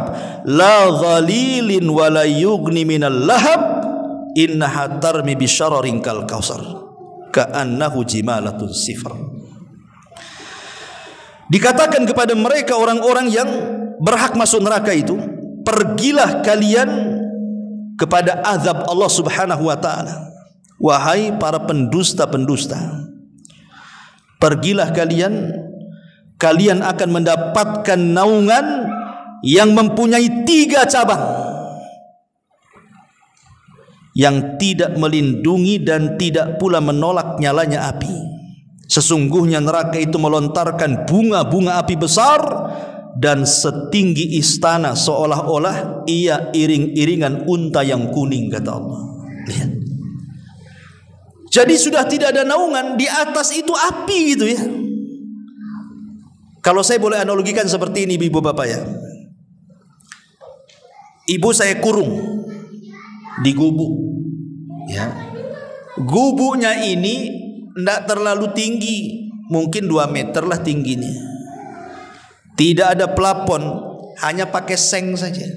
la dhalilin wa la yughni minal lahab innaha tarmi bi syararin kal kautsar ka'annahu jimalatun sifar. Dikatakan kepada mereka orang-orang yang berhak masuk neraka itu, pergilah kalian kepada azab Allah Subhanahu wa taala. Wahai para pendusta-pendusta, pergilah kalian akan mendapatkan naungan yang mempunyai 3 cabang, yang tidak melindungi dan tidak pula menolak nyalanya api. Sesungguhnya neraka itu melontarkan bunga-bunga api besar dan setinggi istana, seolah-olah ia iring-iringan unta yang kuning, kata Allah. Lihat. Jadi sudah tidak ada naungan, di atas itu api gitu ya. Kalau saya boleh analogikan seperti ini ibu bapak ya. Ibu saya kurung di gubuk ya. Gubuknya ini tidak terlalu tinggi, mungkin 2 meter lah tingginya. Tidak ada plafon, hanya pakai seng saja.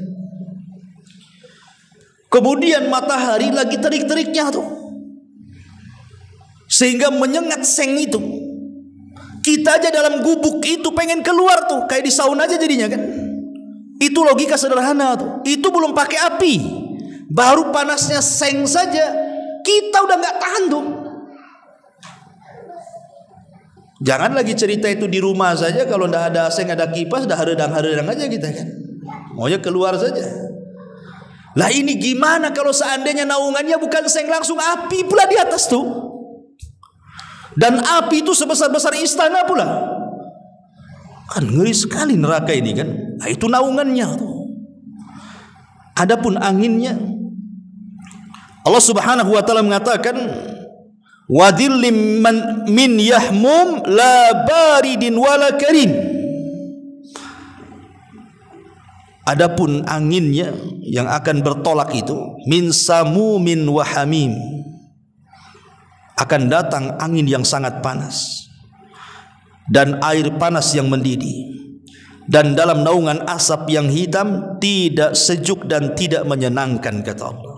Kemudian matahari lagi terik-teriknya tuh, sehingga menyengat seng itu. Kita aja dalam gubuk itu pengen keluar tuh, kayak di sauna aja jadinya kan. Itu logika sederhana tuh. Itu belum pakai api, baru panasnya seng saja kita udah nggak tahan tuh. Jangan lagi cerita itu di rumah saja, kalau tidak ada seng, ada kipas, dah haredang-haredang aja kita kan. Maunya keluar saja. Lah ini gimana kalau seandainya naungannya bukan seng, langsung api pula di atas tuh. Dan api itu sebesar-besar istana pula. Kan ngeri sekali neraka ini kan. Nah, itu naungannya tuh. Adapun anginnya, Allah Subhanahu wa taala mengatakan wadillim min yahmum la baridin wala karim. Adapun anginnya yang akan bertolak itu min samumin wa hamim, akan datang angin yang sangat panas dan air panas yang mendidih, dan dalam naungan asap yang hitam, tidak sejuk dan tidak menyenangkan, kata Allah.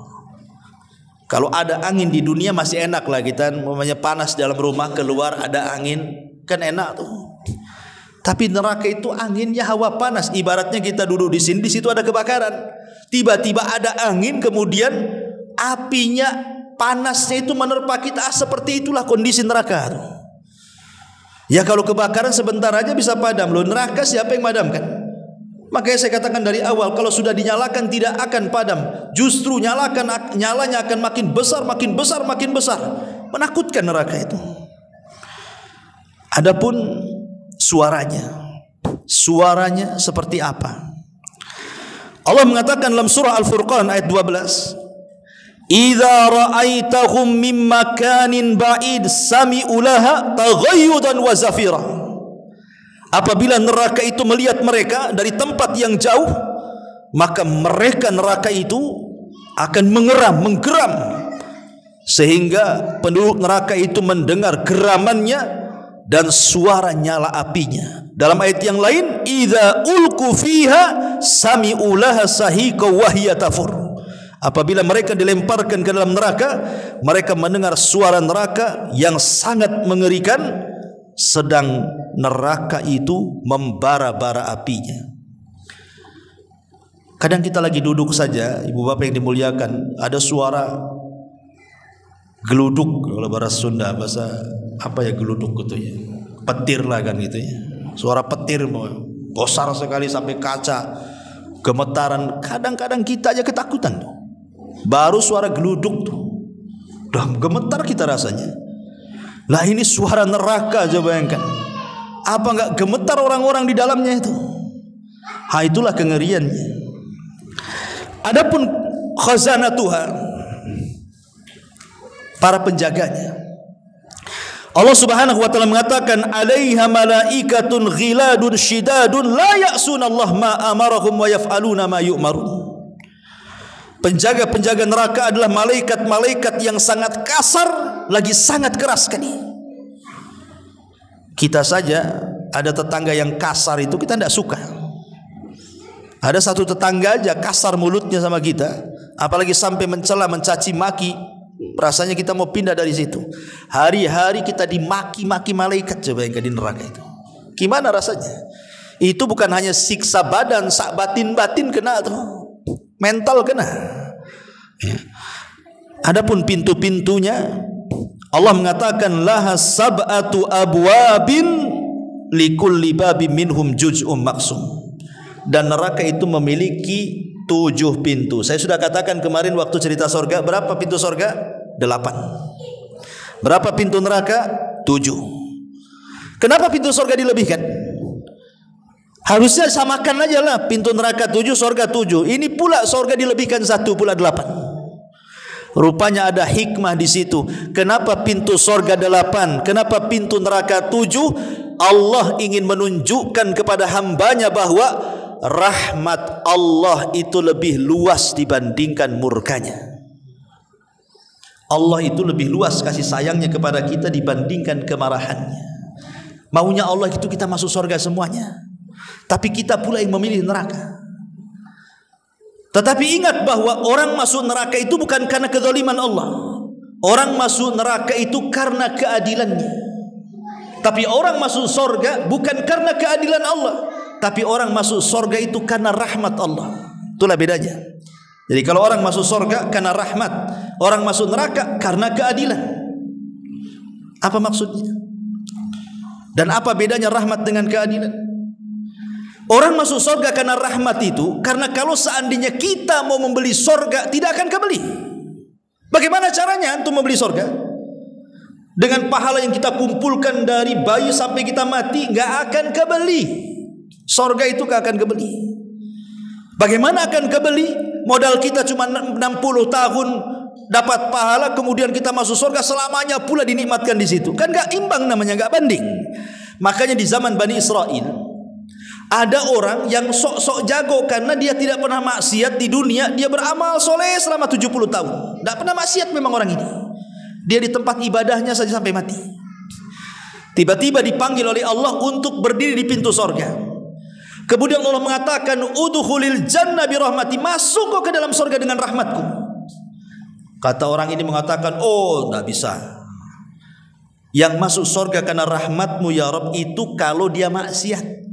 Kalau ada angin di dunia masih enak lah kita, namanya panas dalam rumah, keluar ada angin, kan enak tuh. Tapi neraka itu anginnya hawa panas. Ibaratnya kita duduk di sini, di situ ada kebakaran. Tiba-tiba ada angin, kemudian apinya, panasnya itu menerpa kita. Seperti itulah kondisi neraka tuh. Ya kalau kebakaran sebentar aja bisa padam. Loh neraka siapa yang madamkan? Makanya saya katakan dari awal, kalau sudah dinyalakan tidak akan padam. Justru nyalanya akan makin besar, makin besar, makin besar. Menakutkan neraka itu. Adapun suaranya seperti apa? Allah mengatakan dalam surah Al-Furqan ayat 12, "Idza ra'aitahum min makanin ba'id sami'u laha taghayyudan wa zafira." Apabila neraka itu melihat mereka dari tempat yang jauh, maka mereka neraka itu akan menggeram, sehingga penduduk neraka itu mendengar geramannya dan suara nyala apinya. Dalam ayat yang lain, idza ulqu fiha sami'u laha sahiqa wa hiya tafur. Apabila mereka dilemparkan ke dalam neraka, mereka mendengar suara neraka yang sangat mengerikan, sedang neraka itu membara-bara apinya. Kadang kita lagi duduk saja, ibu bapak yang dimuliakan, ada suara geluduk, kalau bahasa Sunda, bahasa apa ya geluduk gitu ya, petir lah kan gitu ya, suara petir besar sekali sampai kaca gemetaran. Kadang-kadang kita aja ketakutan tuh, baru suara geluduk tuh udah gemetar kita rasanya. Lah ini suara neraka, coba bayangkan, apa enggak gemetar orang-orang di dalamnya itu? Itulah kengeriannya. Adapun khazanatuha, para penjaganya, Allah Subhanahu wa taala mengatakan alaiha malaikatun ghiladun shidadun la ya'sunallah ma amarahum wa yaf'aluna ma yu'marun. Penjaga-penjaga neraka adalah malaikat-malaikat yang sangat kasar, lagi sangat keras sekali. Kita saja ada tetangga yang kasar itu kita tidak suka. Ada satu tetangga aja kasar mulutnya sama kita, apalagi sampai mencela, mencaci maki, rasanya kita mau pindah dari situ. Hari-hari kita dimaki-maki malaikat, coba yang di neraka itu. Gimana rasanya? Itu bukan hanya siksa badan, sak batin-batin kena tuh. Mental kena. Adapun pintu-pintunya, Allah mengatakan laha sab'atu abwabin likulli babim minhum juz'um maksum. Dan neraka itu memiliki 7 pintu. Saya sudah katakan kemarin waktu cerita surga, berapa pintu surga? 8. Berapa pintu neraka? 7. Kenapa pintu surga dilebihkan? Harusnya samakan aja lah, pintu neraka 7, surga 7. Ini pula surga dilebihkan 1 pula 8. Rupanya ada hikmah di situ. Kenapa pintu sorga 8? Kenapa pintu neraka 7? Allah ingin menunjukkan kepada hambanya bahwa rahmat Allah itu lebih luas dibandingkan murkanya. Allah itu lebih luas kasih sayangnya kepada kita dibandingkan kemarahannya. Maunya Allah itu kita masuk sorga semuanya, tapi kita pula yang memilih neraka. Tetapi ingat bahwa orang masuk neraka itu bukan karena kezaliman Allah. Orang masuk neraka itu karena keadilannya. Tapi orang masuk surga bukan karena keadilan Allah, tapi orang masuk surga itu karena rahmat Allah. Itulah bedanya. Jadi kalau orang masuk surga karena rahmat, orang masuk neraka karena keadilan. Apa maksudnya? Dan apa bedanya rahmat dengan keadilan? Orang masuk surga karena rahmat itu, karena kalau seandainya kita mau membeli surga tidak akan kebeli. Bagaimana caranya untuk membeli surga? Dengan pahala yang kita kumpulkan dari bayi sampai kita mati, nggak akan kebeli. Surga itu nggak akan kebeli. Bagaimana akan kebeli? Modal kita cuma 60 tahun dapat pahala, kemudian kita masuk surga selamanya pula dinikmatkan di situ. Kan nggak imbang namanya, nggak banding. Makanya di zaman Bani Israel ada orang yang sok-sok jago karena dia tidak pernah maksiat di dunia. Dia beramal soleh selama 70 tahun. Tidak pernah maksiat memang orang ini. Dia di tempat ibadahnya saja sampai mati. Tiba-tiba dipanggil oleh Allah untuk berdiri di pintu sorga. Kemudian Allah mengatakan, udkhulil jannah bi rahmati, masuk kau ke dalam sorga dengan rahmatku. Kata orang ini mengatakan, oh tidak bisa. Yang masuk sorga karena rahmatmu ya Rabb itu kalau dia maksiat.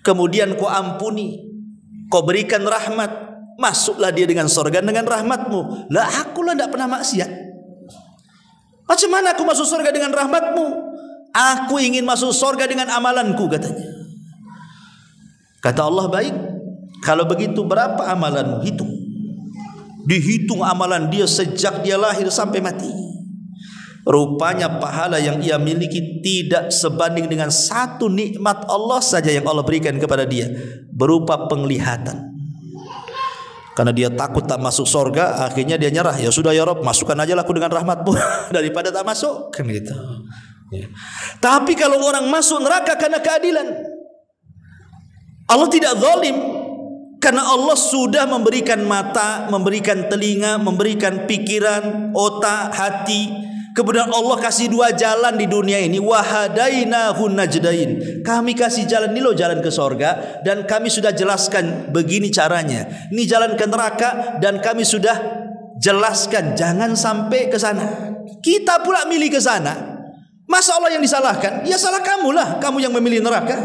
Kemudian kau ampuni, kau berikan rahmat, masuklah dia dengan surga dengan rahmatmu. Lah akulah tidak pernah maksiat. Macam mana aku masuk surga dengan rahmatmu? Aku ingin masuk surga dengan amalanku, katanya. Kata Allah, baik. Kalau begitu berapa amalanmu? Hitung. Dihitung amalan dia sejak dia lahir sampai mati. Rupanya pahala yang ia miliki tidak sebanding dengan satu nikmat Allah saja yang Allah berikan kepada dia, berupa penglihatan. Karena dia takut tak masuk surga, akhirnya dia nyerah. Ya sudah ya Rabb, masukkan aja aku dengan rahmatmu daripada tak masuk, kan gitu. Ya. Tapi kalau orang masuk neraka karena keadilan, Allah tidak zalim. Karena Allah sudah memberikan mata, memberikan telinga, memberikan pikiran, otak, hati. Kemudian Allah kasih 2 jalan di dunia ini. Wahadainahun najdain. Kami kasih jalan, ini loh jalan ke sorga. Dan kami sudah jelaskan begini caranya. Ini jalan ke neraka dan kami sudah jelaskan jangan sampai ke sana. Kita pula milih ke sana. Masa Allah yang disalahkan? Ya salah kamulah, kamu yang memilih neraka.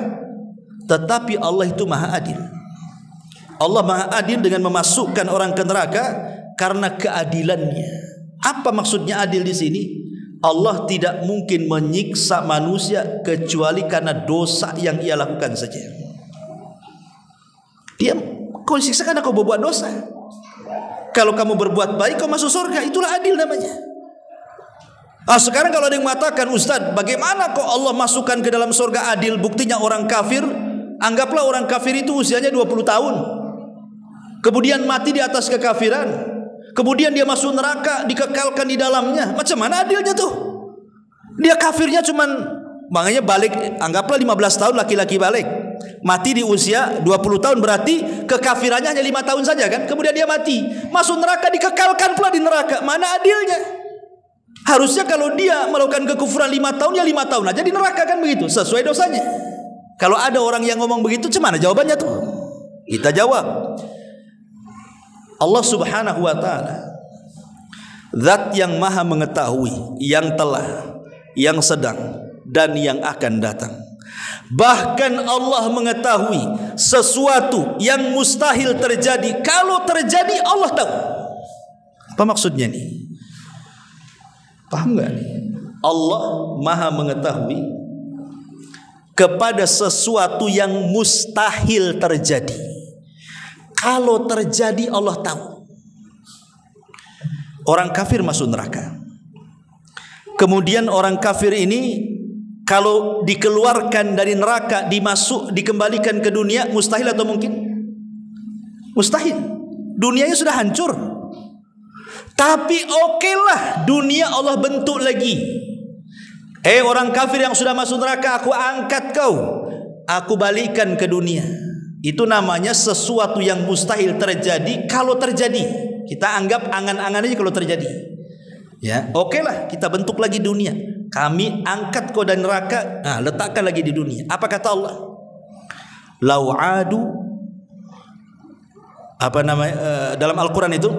Tetapi Allah itu maha adil. Allah maha adil dengan memasukkan orang ke neraka karena keadilannya. Apa maksudnya adil di sini? Allah tidak mungkin menyiksa manusia kecuali karena dosa yang ia lakukan saja. Dia kau siksa karena kau berbuat dosa. Kalau kamu berbuat baik kau masuk surga, itulah adil namanya. Sekarang kalau ada yang mengatakan, Ustaz, bagaimana kok Allah masukkan ke dalam surga adil? Buktinya orang kafir, anggaplah orang kafir itu usianya 20 tahun. Kemudian mati di atas kekafiran. Kemudian dia masuk neraka, dikekalkan di dalamnya. Macam mana adilnya tuh? Dia kafirnya cuman, makanya balik, anggaplah 15 tahun laki-laki balik. Mati di usia 20 tahun, berarti kekafirannya hanya 5 tahun saja kan? Kemudian dia mati, masuk neraka, dikekalkan pula di neraka. Mana adilnya? Harusnya kalau dia melakukan kekufuran 5 tahun, ya 5 tahun aja di neraka, kan begitu? Sesuai dosanya. Kalau ada orang yang ngomong begitu, cuman jawabannya tuh? Kita jawab, Allah Subhanahu wa taala zat yang maha mengetahui yang telah, yang sedang, dan yang akan datang. Bahkan Allah mengetahui sesuatu yang mustahil terjadi. Kalau terjadi Allah tahu. Apa maksudnya nih? Paham gak nih? Allah maha mengetahui kepada sesuatu yang mustahil terjadi. Kalau terjadi Allah tahu. Orang kafir masuk neraka. Kemudian orang kafir ini kalau dikeluarkan dari neraka, dikembalikan ke dunia, mustahil atau mungkin? Mustahil. Dunianya sudah hancur. Tapi okelah, dunia Allah bentuk lagi. Orang kafir yang sudah masuk neraka, aku angkat kau, aku balikan ke dunia. Itu namanya sesuatu yang mustahil terjadi. Kalau terjadi, kita anggap angan-angan aja kalau terjadi. Ya, okelah, kita bentuk lagi dunia. Kami angkat kau dari neraka, letakkan lagi di dunia. Apa kata Allah? Lau'adu, dalam Al-Quran itu,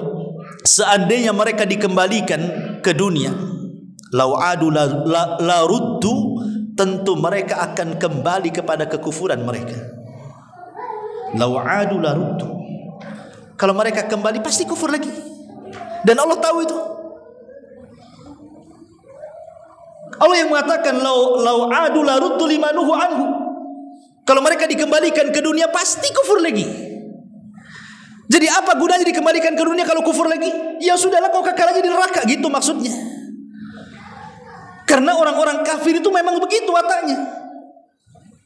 seandainya mereka dikembalikan ke dunia, lau'adu la ruddu, tentu mereka akan kembali kepada kekufuran mereka. Lau'adu la ruddu, kalau mereka kembali pasti kufur lagi. Dan Allah tahu itu. Allah yang mengatakan lau'adu la ruddu limanuhu anhu. Kalau mereka dikembalikan ke dunia pasti kufur lagi. Jadi apa gunanya dikembalikan ke dunia kalau kufur lagi? Ya sudahlah, kau kekal aja di neraka, gitu maksudnya. Karena orang-orang kafir itu memang begitu wataknya.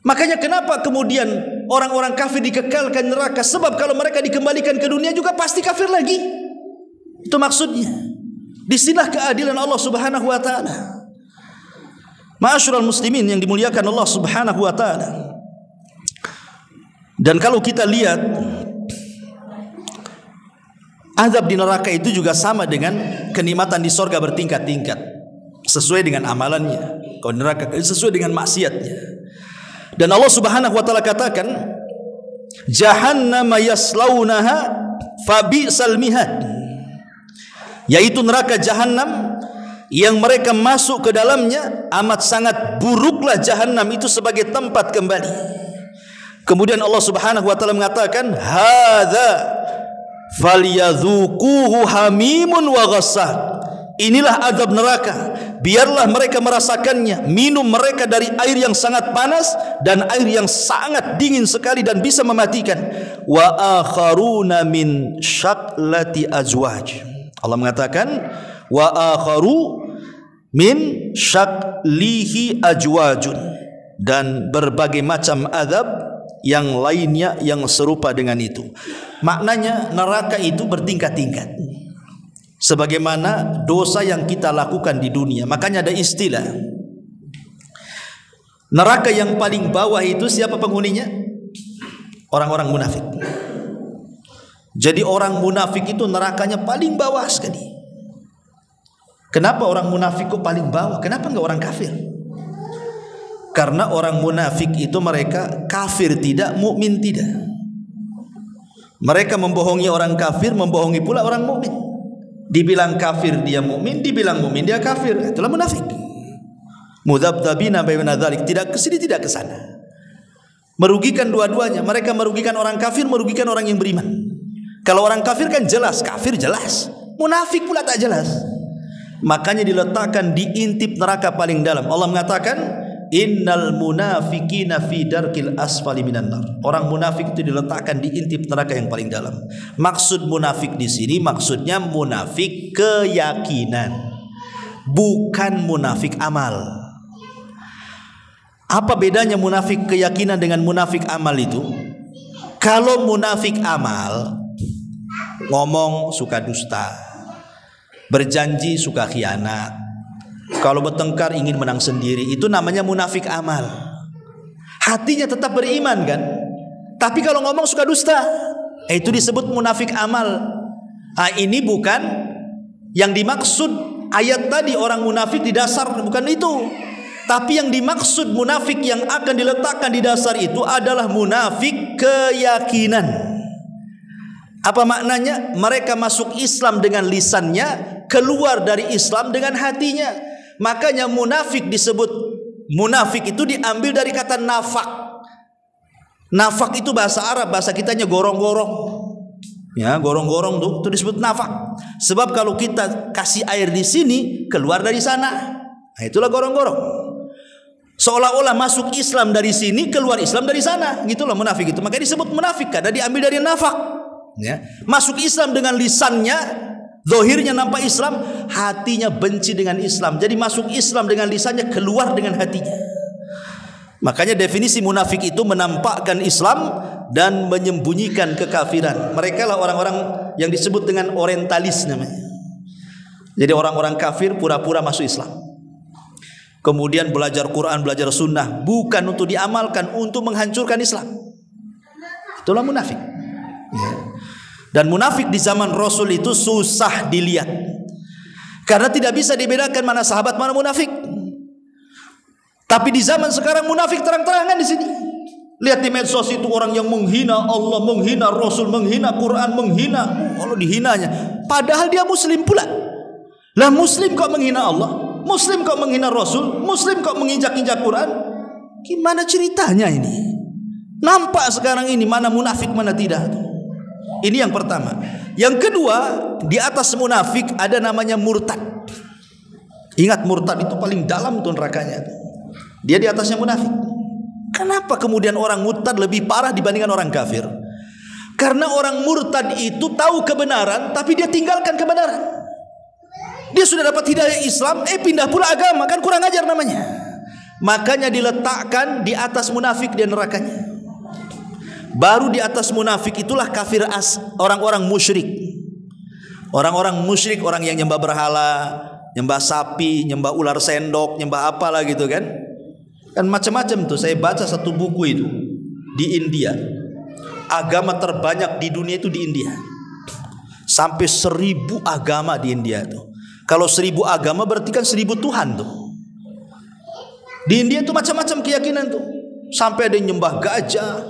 Makanya kenapa kemudian orang-orang kafir dikekalkan neraka? Sebab kalau mereka dikembalikan ke dunia juga pasti kafir lagi. Itu maksudnya. Disinilah keadilan Allah Subhanahu wa taala. Ma'asyiral muslimin yang dimuliakan Allah Subhanahu wa taala. Dan kalau kita lihat azab di neraka itu juga sama dengan kenikmatan di sorga, bertingkat-tingkat sesuai dengan amalannya. Kalau neraka sesuai dengan maksiatnya. Dan Allah Subhanahu wa taala katakan, jahannam yaslaunaha fabi'sal mihad, yaitu neraka jahanam yang mereka masuk ke dalamnya amat sangat buruklah jahanam itu sebagai tempat kembali. Kemudian Allah Subhanahu wa taala mengatakan, hadza falyadzuquhu hamimun wa ghassaq. Inilah azab neraka, biarlah mereka merasakannya. Minum mereka dari air yang sangat panas dan air yang sangat dingin sekali dan bisa mematikan. Wa akharuna min syaklati azwaj. Allah mengatakan, wa akharu min syaklihi ajwajun, dan berbagai macam azab yang lainnya yang serupa dengan itu. Maknanya neraka itu bertingkat-tingkat sebagaimana dosa yang kita lakukan di dunia. Makanya ada istilah neraka yang paling bawah itu siapa penghuninya? Orang-orang munafik. Jadi orang munafik itu nerakanya paling bawah sekali. Kenapa orang munafik kok paling bawah? Kenapa enggak orang kafir? Karena orang munafik itu mereka kafir tidak, mukmin tidak. Mereka membohongi orang kafir, membohongi pula orang mukmin. Dibilang kafir dia mukmin, dibilang mukmin dia kafir. Itulah munafik. Mudzabdzabina baina dzalik, tidak ke sini tidak ke sana. Merugikan dua-duanya. Mereka merugikan orang kafir, merugikan orang yang beriman. Kalau orang kafir kan jelas, kafir jelas. Munafik pula tak jelas. Makanya diletakkan di intip neraka paling dalam. Allah mengatakan, innal munafiqina fi darkil asfali minan nar. Orang munafik itu diletakkan di intip neraka yang paling dalam. Maksud munafik di sini maksudnya munafik keyakinan, bukan munafik amal. Apa bedanya munafik keyakinan dengan munafik amal itu? Kalau munafik amal, ngomong suka dusta, berjanji suka khianat, kalau bertengkar ingin menang sendiri, itu namanya munafik amal. Hatinya tetap beriman kan, tapi kalau ngomong suka dusta, itu disebut munafik amal. Ini bukan yang dimaksud ayat tadi. Orang munafik di dasar bukan itu. Tapi yang dimaksud munafik yang akan diletakkan di dasar itu adalah munafik keyakinan. Apa maknanya? Mereka masuk Islam dengan lisannya, keluar dari Islam dengan hatinya. Makanya munafik disebut munafik itu diambil dari kata nafak. Nafak itu bahasa Arab, bahasa kitanya gorong-gorong. Ya, gorong-gorong tuh itu disebut nafak. Sebab kalau kita kasih air di sini, keluar dari sana. Nah, itulah gorong-gorong. Seolah-olah masuk Islam dari sini, keluar Islam dari sana. Gitulah munafik itu. Makanya disebut munafik karena diambil dari nafak. Ya. Masuk Islam dengan lisannya, zahirnya nampak Islam, hatinya benci dengan Islam. Jadi masuk Islam dengan lisannya, keluar dengan hatinya. Makanya definisi munafik itu menampakkan Islam dan menyembunyikan kekafiran. Mereka lah orang-orang yang disebut dengan orientalis namanya. Jadi orang-orang kafir pura-pura masuk Islam. Kemudian belajar Quran, belajar sunnah, bukan untuk diamalkan, untuk menghancurkan Islam. Itulah munafik. Ya. Dan munafik di zaman Rasul itu susah dilihat. Karena tidak bisa dibedakan mana sahabat, mana munafik. Tapi di zaman sekarang munafik terang-terangan di sini. Lihat di medsos itu orang yang menghina Allah, menghina Rasul, menghina Quran, menghina Allah dihinanya. Padahal dia Muslim pula. Lah Muslim kok menghina Allah? Muslim kok menghina Rasul? Muslim kok menginjak-injak Quran? Gimana ceritanya ini? Nampak sekarang ini mana munafik mana tidak. Ini yang pertama. Yang kedua, di atas munafik ada namanya murtad. Ingat murtad itu paling dalam tuh nerakanya. Dia di atasnya munafik. Kenapa kemudian orang murtad lebih parah dibandingkan orang kafir? Karena orang murtad itu tahu kebenaran, tapi dia tinggalkan kebenaran. Dia sudah dapat hidayah Islam, pindah pula agama, kan kurang ajar namanya. Makanya diletakkan di atas munafik di nerakanya. Baru di atas munafik itulah kafir orang-orang musyrik. Orang-orang musyrik, orang yang nyembah berhala, nyembah sapi, nyembah ular sendok, nyembah apalah gitu kan. Kan macam-macam tuh. Saya baca satu buku itu di India. Agama terbanyak di dunia itu di India. Sampai 1000 agama di India tuh. Kalau 1000 agama berarti kan 1000 Tuhan tuh. Di India tuh macam-macam keyakinan tuh. Sampai ada yang nyembah gajah,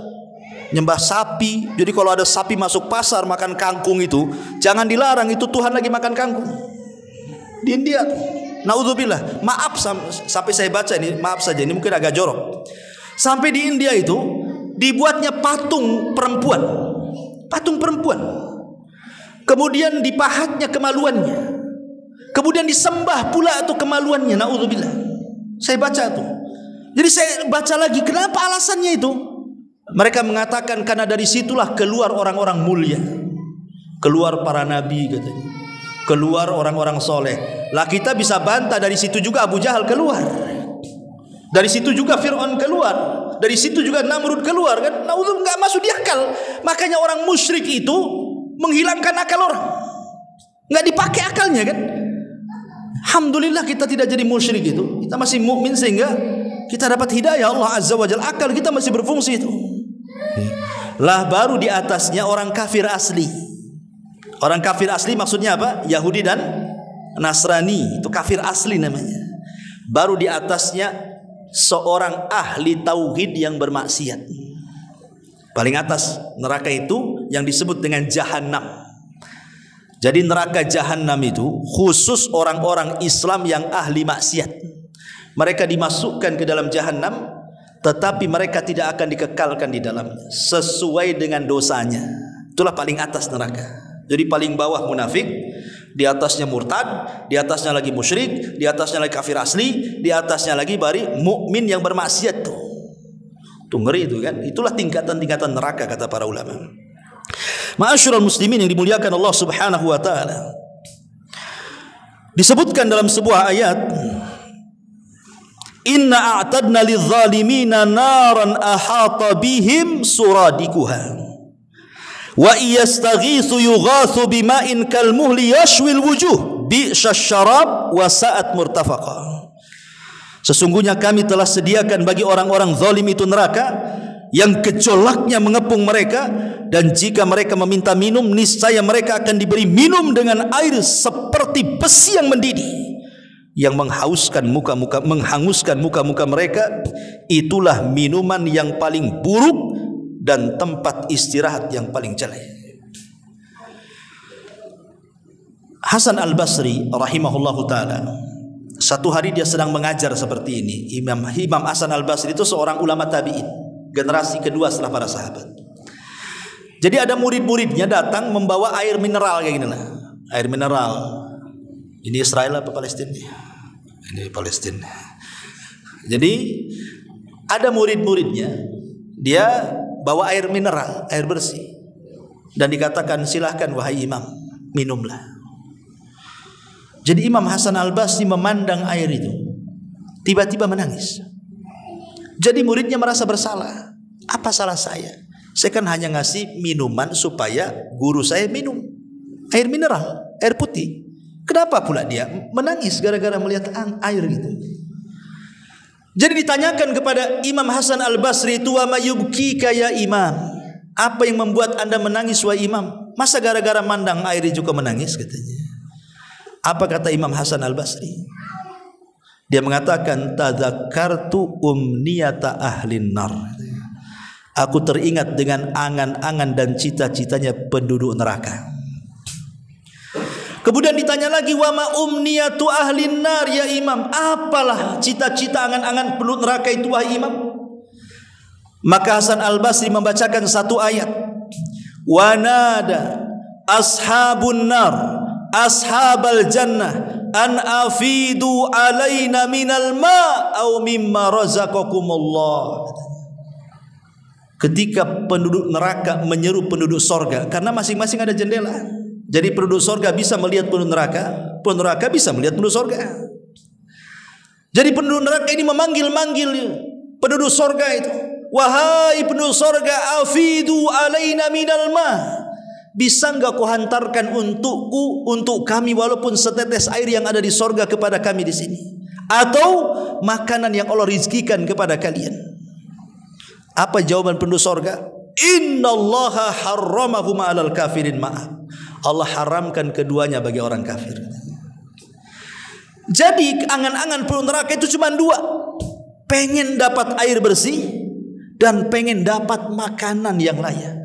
nyembah sapi. Jadi kalau ada sapi masuk pasar makan kangkung itu, jangan dilarang, itu Tuhan lagi makan kangkung. Di India tuh. Naudzubillah, maaf sampai saya baca ini, maaf saja ini mungkin agak jorok. Sampai di India itu dibuatnya patung perempuan. Patung perempuan. Kemudian dipahatnya kemaluannya. Kemudian disembah pula itu kemaluannya, naudzubillah. Saya baca tuh. Jadi saya baca lagi, kenapa alasannya itu? Mereka mengatakan karena dari situlah keluar orang-orang mulia. Keluar para nabi katanya. Keluar orang-orang soleh. Lah kita bisa bantah, dari situ juga Abu Jahal keluar. Dari situ juga Fir'aun keluar. Dari situ juga Namrud keluar kan. Naudzubillah, enggak masuk di akal. Makanya orang musyrik itu menghilangkan akal orang. Enggak dipakai akalnya kan. Alhamdulillah kita tidak jadi musyrik itu. Kita masih mukmin sehingga kita dapat hidayah Allah Azza wa Jalla. Akal kita masih berfungsi itu. Lah baru di atasnya orang kafir asli. Orang kafir asli maksudnya apa? Yahudi dan Nasrani. Itu kafir asli namanya. Baru di atasnya seorang ahli tauhid yang bermaksiat. Paling atas neraka itu yang disebut dengan Jahannam. Jadi neraka Jahannam itu khusus orang-orang Islam yang ahli maksiat. Mereka dimasukkan ke dalam Jahannam, tetapi mereka tidak akan dikekalkan di dalamnya sesuai dengan dosanya. Itulah paling atas neraka. Jadi paling bawah munafik, di atasnya murtad, di atasnya lagi musyrik, di atasnya lagi kafir asli, di atasnya lagi bari mukmin yang bermaksiat tuh. Tuh ngeri itu kan. Itulah tingkatan-tingkatan neraka kata para ulama. Ma'asyiral muslimin yang dimuliakan Allah Subhanahu wa taala. Disebutkan dalam sebuah ayat, "Inna a'tadna lidh-dhalimina naran ahata bihim suradikuha. Wa iyastaghitsu yughatsu bima'in kalmuhli yashwil wujuh bi'sasy syarab wa sa'at murtafaqa." Sesungguhnya kami telah sediakan bagi orang-orang zalim itu neraka yang gejolaknya mengepung mereka, dan jika mereka meminta minum niscaya mereka akan diberi minum dengan air seperti besi yang mendidih yang menghanguskan muka-muka mereka. Itulah minuman yang paling buruk dan tempat istirahat yang paling jelek. Hasan Al-Basri rahimahullahu taala, satu hari dia sedang mengajar seperti ini. Imam Hasan Al-Basri itu seorang ulama tabi'in, generasi kedua setelah para sahabat. Jadi ada murid-muridnya datang membawa air mineral kayak gini lah. Air mineral. Ini Israel apa Palestina? Ini Palestina. Jadi ada murid-muridnya, dia bawa air mineral, air bersih, dan dikatakan silahkan wahai imam, minumlah. Jadi Imam Hasan Al-Basri memandang air itu, tiba-tiba menangis. Jadi muridnya merasa bersalah. Apa salah saya? Saya kan hanya ngasih minuman supaya guru saya minum air mineral, air putih. Kenapa pula dia menangis gara-gara melihat air gitu? Jadi ditanyakan kepada Imam Hasan Al-Basri itu, wa mayubkika ya imam, apa yang membuat anda menangis wahai imam? Masa gara-gara mandang air juga menangis katanya. Apa kata Imam Hasan Al-Basri? Dia mengatakan, tadzakartu umniyata ahlin nar. Aku teringat dengan angan-angan dan cita-citanya penduduk neraka. Kemudian ditanya lagi, wa ma umniyatu ahlin nar ya imam, apalah cita-cita angan-angan penduduk neraka itu wahai imam? Maka Hasan Al-Basri membacakan satu ayat, wa nada ashabun nar ashabal jannah an afidu alaina minal ma au mimma razaqakumullah. Ketika penduduk neraka menyeru penduduk sorga, karena masing-masing ada jendela, jadi penduduk sorga bisa melihat penduduk neraka bisa melihat penduduk sorga. Jadi penduduk neraka ini memanggil-manggil penduduk sorga itu, wahai penduduk sorga, afidu alaina minal ma, bisa enggak kau hantarkan untukku, untuk kami, walaupun setetes air yang ada di sorga kepada kami di sini, atau makanan yang Allah rizkikan kepada kalian. Apa jawaban penduduk sorga? Innallaha harramahuma 'alal kafirin ma'ab. Allah haramkan keduanya bagi orang kafir. Jadi angan-angan penduduk neraka itu cuma dua, pengen dapat air bersih dan pengen dapat makanan yang layak.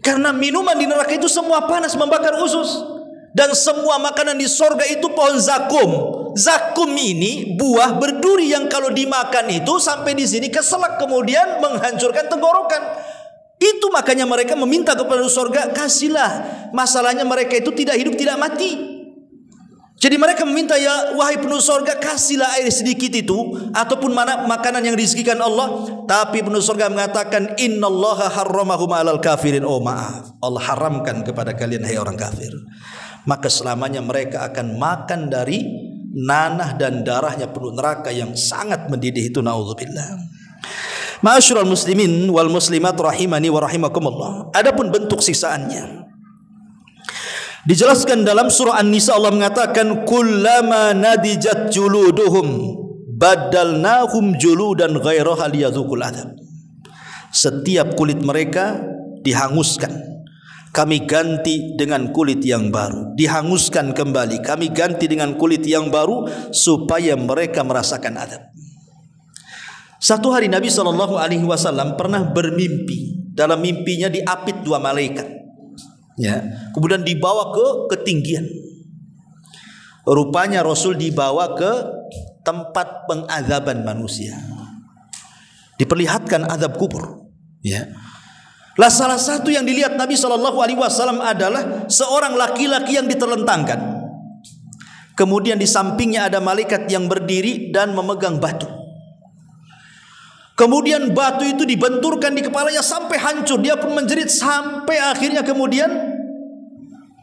Karena minuman di neraka itu semua panas, membakar usus, dan semua makanan di sorga itu pohon zakum. Zakum ini buah berduri yang kalau dimakan itu sampai di sini keselak, kemudian menghancurkan tenggorokan. Itu makanya mereka meminta kepada surga, kasihlah. Masalahnya mereka itu tidak hidup tidak mati. Jadi mereka meminta, ya wahai penduduk surga, kasihlah air sedikit itu ataupun mana makanan yang dirizkikan Allah. Tapi penduduk surga mengatakan, innallaha harramahum 'alal kafirin. Oh maaf, Allah haramkan kepada kalian hai orang kafir. Maka selamanya mereka akan makan dari nanah dan darahnya penduduk neraka yang sangat mendidih itu, naudzubillah. Ma'asyiral muslimin wal muslimat rahimani wa rahimakumullah. Adapun bentuk siksaannya dijelaskan dalam surah An-Nisa. Allah mengatakan, kullama nadijat juluduhum badalnahum juludan ghairaha liyadzuqul adzab. Setiap kulit mereka dihanguskan, kami ganti dengan kulit yang baru. Dihanguskan kembali, kami ganti dengan kulit yang baru supaya mereka merasakan azab. Satu hari Nabi SAW pernah bermimpi. Dalam mimpinya diapit dua malaikat, ya, kemudian dibawa ke ketinggian. Rupanya Rasul dibawa ke tempat pengazaban manusia, diperlihatkan azab kubur, ya. Lah salah satu yang dilihat Nabi SAW adalah seorang laki-laki yang diterlentangkan. Kemudian di sampingnya ada malaikat yang berdiri dan memegang batu. Kemudian batu itu dibenturkan di kepalanya sampai hancur. Dia pun menjerit sampai akhirnya kemudian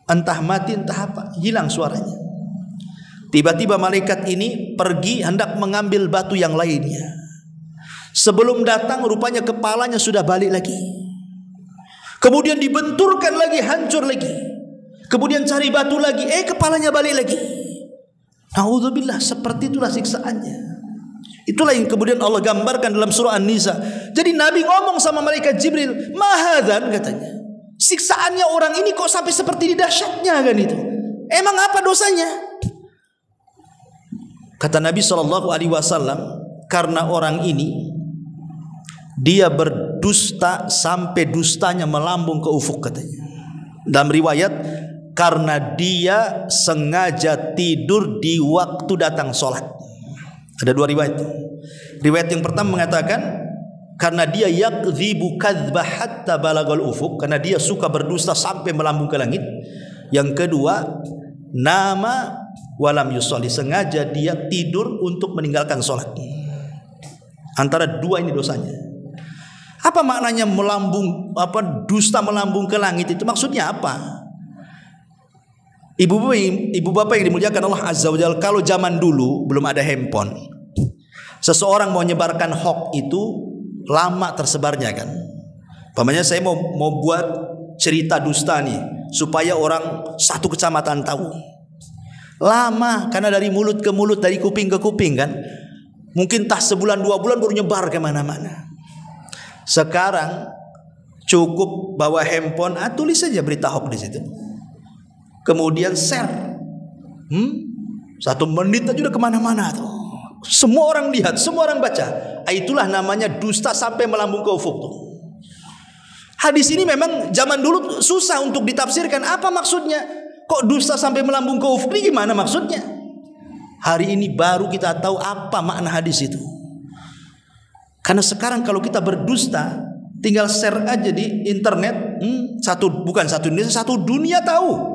entah mati entah apa, hilang suaranya. Tiba-tiba malaikat ini pergi hendak mengambil batu yang lainnya. Sebelum datang rupanya kepalanya sudah balik lagi. Kemudian dibenturkan lagi, hancur lagi. Kemudian cari batu lagi, kepalanya balik lagi. Naudzubillah, seperti itulah siksaannya. Itulah yang kemudian Allah gambarkan dalam surah An-Nisa. Jadi Nabi ngomong sama malaikat Jibril, "Mahadan," katanya. Siksaannya orang ini kok sampai seperti ini dahsyatnya kan itu? Emang apa dosanya? Kata Nabi SAW, karena orang ini dia berdusta sampai dustanya melambung ke ufuk katanya. Dalam riwayat, karena dia sengaja tidur di waktu datang sholat. Ada dua riwayat. Riwayat yang pertama mengatakan karena dia yakdzibu kadzba hatta balagal ufuk, karena dia suka berdusta sampai melambung ke langit. Yang kedua, nama walam yusolli, sengaja dia tidur untuk meninggalkan sholat. Antara dua ini dosanya. Apa maknanya melambung, dusta melambung ke langit itu maksudnya apa? Ibu bapak yang dimuliakan Allah Azza wa Jalla, kalau zaman dulu belum ada handphone, seseorang mau menyebarkan hoax itu lama tersebarnya kan. Pamannya saya mau buat cerita dusta nih supaya orang satu kecamatan tahu. Lama karena dari mulut ke mulut, dari kuping ke kuping kan. Mungkin tak sebulan 2 bulan baru nyebar kemana-mana. Sekarang cukup bawa handphone, tulis saja berita hoax di situ. Kemudian share, 1 menit aja udah kemana-mana tuh. Semua orang lihat, semua orang baca. Itulah namanya dusta sampai melambung ke ufuk tuh. Hadis ini memang zaman dulu susah untuk ditafsirkan. Apa maksudnya? Kok dusta sampai melambung ke ufuk? Ini gimana maksudnya? Hari ini baru kita tahu apa makna hadis itu. Karena sekarang kalau kita berdusta, tinggal share aja di internet, bukan satu Indonesia, satu dunia tahu.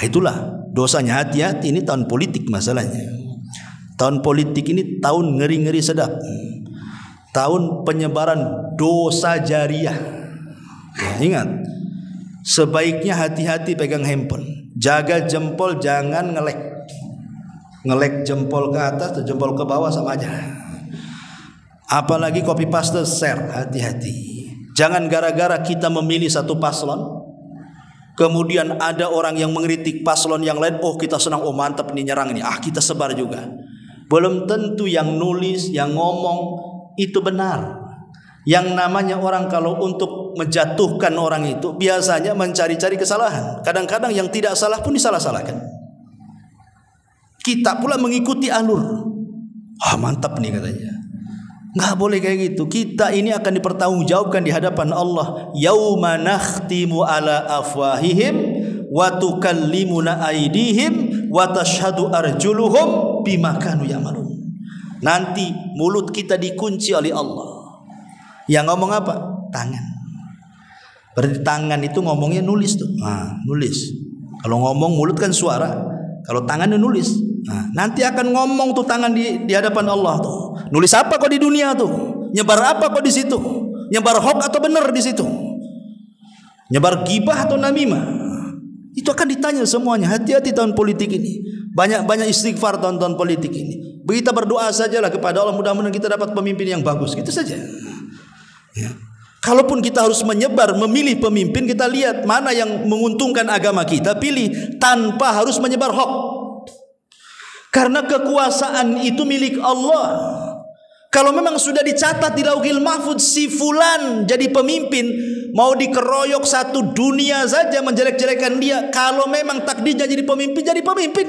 Itulah dosanya. Hati-hati, ini tahun politik masalahnya. Tahun politik ini tahun ngeri-ngeri sedap. Tahun penyebaran dosa jariah. Ingat, sebaiknya hati-hati pegang handphone. Jaga jempol, jangan ngelek. Ngelek jempol ke atas atau jempol ke bawah sama aja. Apalagi copy paste share, hati-hati. Jangan gara-gara kita memilih satu paslon, kemudian ada orang yang mengkritik paslon yang lain, kita senang, mantap ini nyerang ini, kita sebar juga. Belum tentu yang nulis, yang ngomong itu benar. Yang namanya orang kalau untuk menjatuhkan orang itu biasanya mencari-cari kesalahan. Kadang-kadang yang tidak salah pun disalah-salahkan. Kita pula mengikuti alur. Mantap nih katanya. Nggak boleh kayak gitu. Kita ini akan dipertanggungjawabkan di hadapan Allah. Yauma nakhtimu ala afwahihim wa tukallimuna aydihim wa tashhadu arjuluhum bima kanu ya'malun. Nanti mulut kita dikunci oleh Allah. Yang ngomong apa? Tangan. Berarti tangan itu ngomongnya nulis tuh. Nulis. Kalau ngomong mulut kan suara. Kalau tangannya nulis. Nanti akan ngomong tuh tangan di hadapan Allah tuh. Nulis apa kok di dunia tuh? Nyebar apa kok di situ? Nyebar hoax atau benar di situ? Nyebar gibah atau namimah? Itu akan ditanya semuanya. Hati-hati tahun politik ini. Banyak istighfar tahun-tahun politik ini. Kita berdoa sajalah kepada Allah, mudah-mudahan kita dapat pemimpin yang bagus. Gitu saja. Ya. Kalaupun kita harus memilih pemimpin, kita lihat mana yang menguntungkan agama kita, pilih tanpa harus menyebar hoax. Karena kekuasaan itu milik Allah. Kalau memang sudah dicatat di Lauhil Mahfuz si fulan jadi pemimpin, mau dikeroyok satu dunia saja menjelek-jelekan dia. Kalau memang takdirnya jadi pemimpin, jadi pemimpin.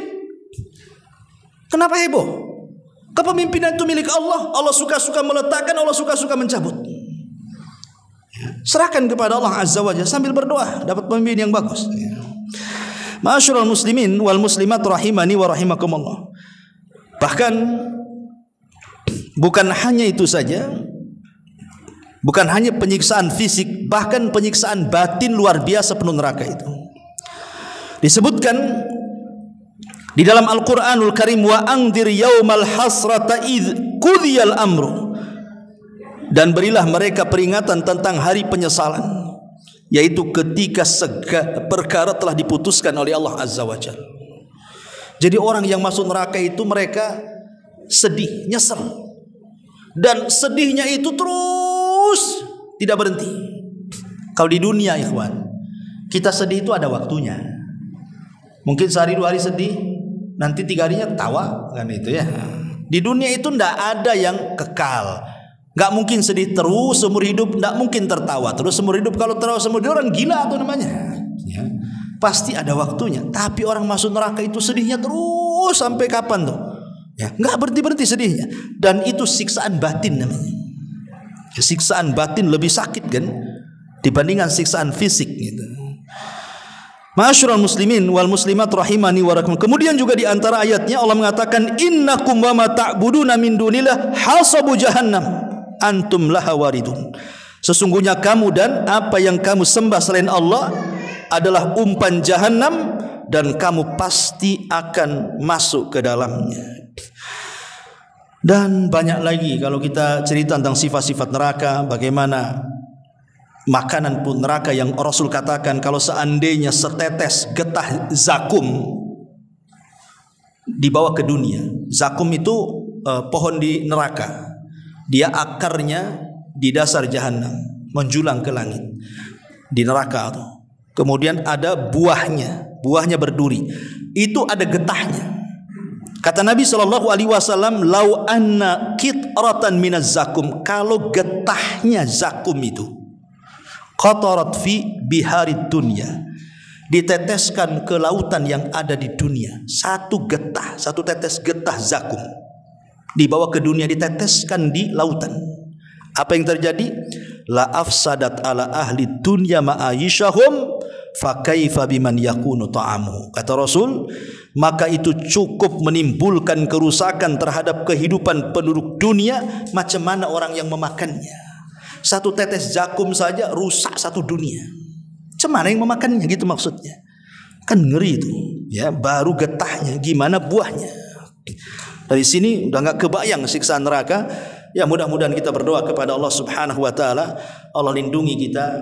Kenapa heboh? Kepemimpinan itu milik Allah. Allah suka-suka meletakkan, Allah suka-suka mencabut. Serahkan kepada Allah Azza wa Jalla sambil berdoa dapat pemimpin yang bagus. Ma'asyiral muslimin wal muslimat rahimani wa rahimakumullah. Bahkan bukan hanya itu saja, bukan hanya penyiksaan fisik, bahkan penyiksaan batin luar biasa penuh neraka itu. Disebutkan di dalam Al-Qur'anul Karim, wa anzir yaumal hasrata idz qudiyal amru, dan berilah mereka peringatan tentang hari penyesalan, yaitu ketika segala perkara telah diputuskan oleh Allah Azza wa Jalla. Jadi orang yang masuk neraka itu mereka sedih, nyesel, dan sedihnya itu terus tidak berhenti. Kalau di dunia, ikhwan, kita sedih itu ada waktunya. Mungkin sehari 2 hari sedih, nanti 3 harinya tawa, kan itu ya. Di dunia itu tidak ada yang kekal. Nggak mungkin sedih terus seumur hidup, nggak mungkin tertawa terus seumur hidup. Kalau tertawa seumur hidup orang gila tuh namanya. Ya. Pasti ada waktunya. Tapi orang masuk neraka itu sedihnya terus sampai kapan tuh? Ya, nggak berhenti sedihnya. Dan itu siksaan batin namanya. Ya, siksaan batin lebih sakit kan dibandingkan siksaan fisik gitu. Ma'asyiral muslimin wal muslimat rahimani wa rahimakumullah. Kemudian juga di antara ayatnya Allah mengatakan innakum wa ma ta'buduna min dunillah hasabu jahannam antum laha waridun. Sesungguhnya kamu dan apa yang kamu sembah selain Allah adalah umpan jahannam dan kamu pasti akan masuk ke dalamnya. Dan banyak lagi kalau kita cerita tentang sifat-sifat neraka, bagaimana makanan pun neraka yang Rasul katakan kalau seandainya setetes getah zakum dibawa ke dunia. Zakum itu pohon di neraka. Dia akarnya di dasar jahanam, menjulang ke langit di neraka itu. Kemudian ada buahnya berduri. Itu ada getahnya. Kata Nabi SAW, lau anna kitratan minaz zakum, kalau getahnya zakum itu qatarat fi biharid dunya, diteteskan ke lautan yang ada di dunia, satu tetes getah zakum dibawa ke dunia, diteteskan di lautan, apa yang terjadi? La afsadat ala ahli dunya ma'ayishahum fa kaifa biman yakunu ta'amu. Kata Rasul, maka itu cukup menimbulkan kerusakan terhadap kehidupan penduduk dunia, macam mana orang yang memakannya. Satu tetes zakum saja rusak satu dunia. Macam mana yang memakannya, gitu maksudnya. Kan ngeri itu, ya, baru getahnya, gimana buahnya. Dari sini udah nggak kebayang siksaan neraka. Ya, mudah-mudahan kita berdoa kepada Allah Subhanahu wa taala, Allah lindungi kita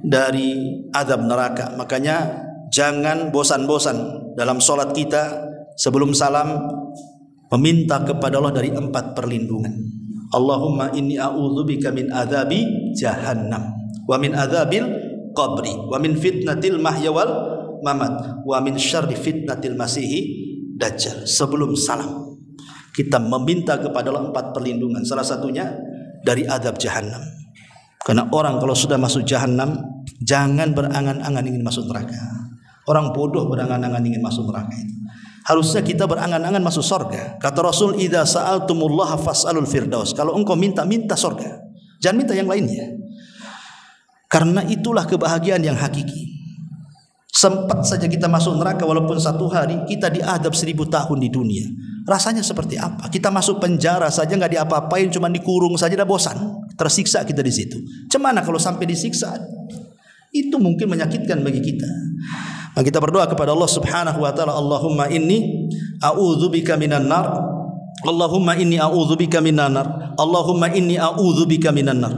dari azab neraka. Makanya jangan bosan-bosan dalam solat kita sebelum salam meminta kepada Allah dari 4 perlindungan. Allahumma inni a'udzubika min adzabi jahannam wa min adzabil qabri wa min fitnatil mahya wal mamat wa min syarri fitnatil masihi dajjal. Sebelum salam kita meminta kepada Allah 4 perlindungan. Salah satunya dari azab jahannam. Karena orang kalau sudah masuk jahannam, jangan berangan-angan ingin masuk neraka. Orang bodoh berangan-angan ingin masuk neraka itu. Harusnya kita berangan-angan masuk surga. Kata Rasul, idza sa'altumullaha fas'alul firdaus. Kalau engkau minta surga, jangan minta yang lainnya. Karena itulah kebahagiaan yang hakiki. Sempat saja kita masuk neraka walaupun 1 hari, kita diadab 1000 tahun di dunia. Rasanya seperti apa? Kita masuk penjara saja nggak diapa-apain, cuma dikurung saja dah bosan. Tersiksa kita di situ. Cemana kalau sampai disiksa? Itu mungkin menyakitkan bagi kita. Maka kita berdoa kepada Allah Subhanahu wa taala, Allahumma inni a'udzubika minan nar. Allahumma inni a'udzubika minan nar. Allahumma inni a'udzubika minan nar.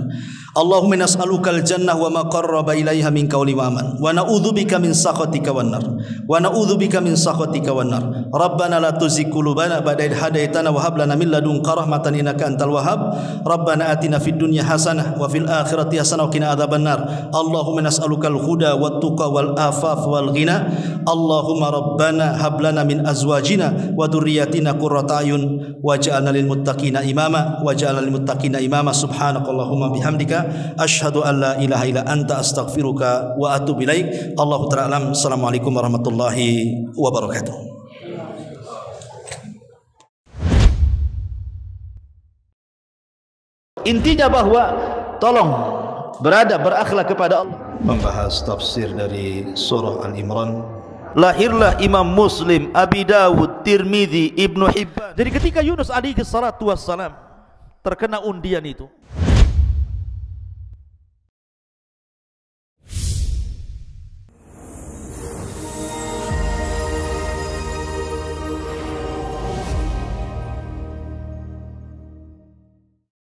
Allahumma nas'alukal jannah wa ma qarraba ilaiha min qawli wa amal wa na'udzubika min sakhatika wan nar wa na'udzubika min sakhatika wan nar. Rabbana la tuzigh qulubana ba'da idh hadaitana wa hab lana min ladunka rahmatan innaka antal wahhab. Rabbana atina fid dunya hasanah wa fil akhirati hasanah wa qina adzabannar. Allahumma nas'alukal huda wat tuqa wal afaf wal ghina. Allahumma rabbana hab lana min azwajina wa dhurriyyatina qurrata ayun waj'alna lil muttaqina imama waj'alna lil muttaqina imama. Subhanakallahumma bihamdika asyhadu an la ilaha illa anta astaghfiruka wa atubu ilaik. Allahu ta'ala alam. Assalamualaikum warahmatullahi wabarakatuh. Intinya bahwa tolong berakhlak kepada Allah. Membahas tafsir dari surah Al-Imran. Lahirlah Imam Muslim, Abi Dawud, Tirmidzi, Ibnu Hibban. Jadi ketika Yunus alaihi salatu wassalam terkena undian itu,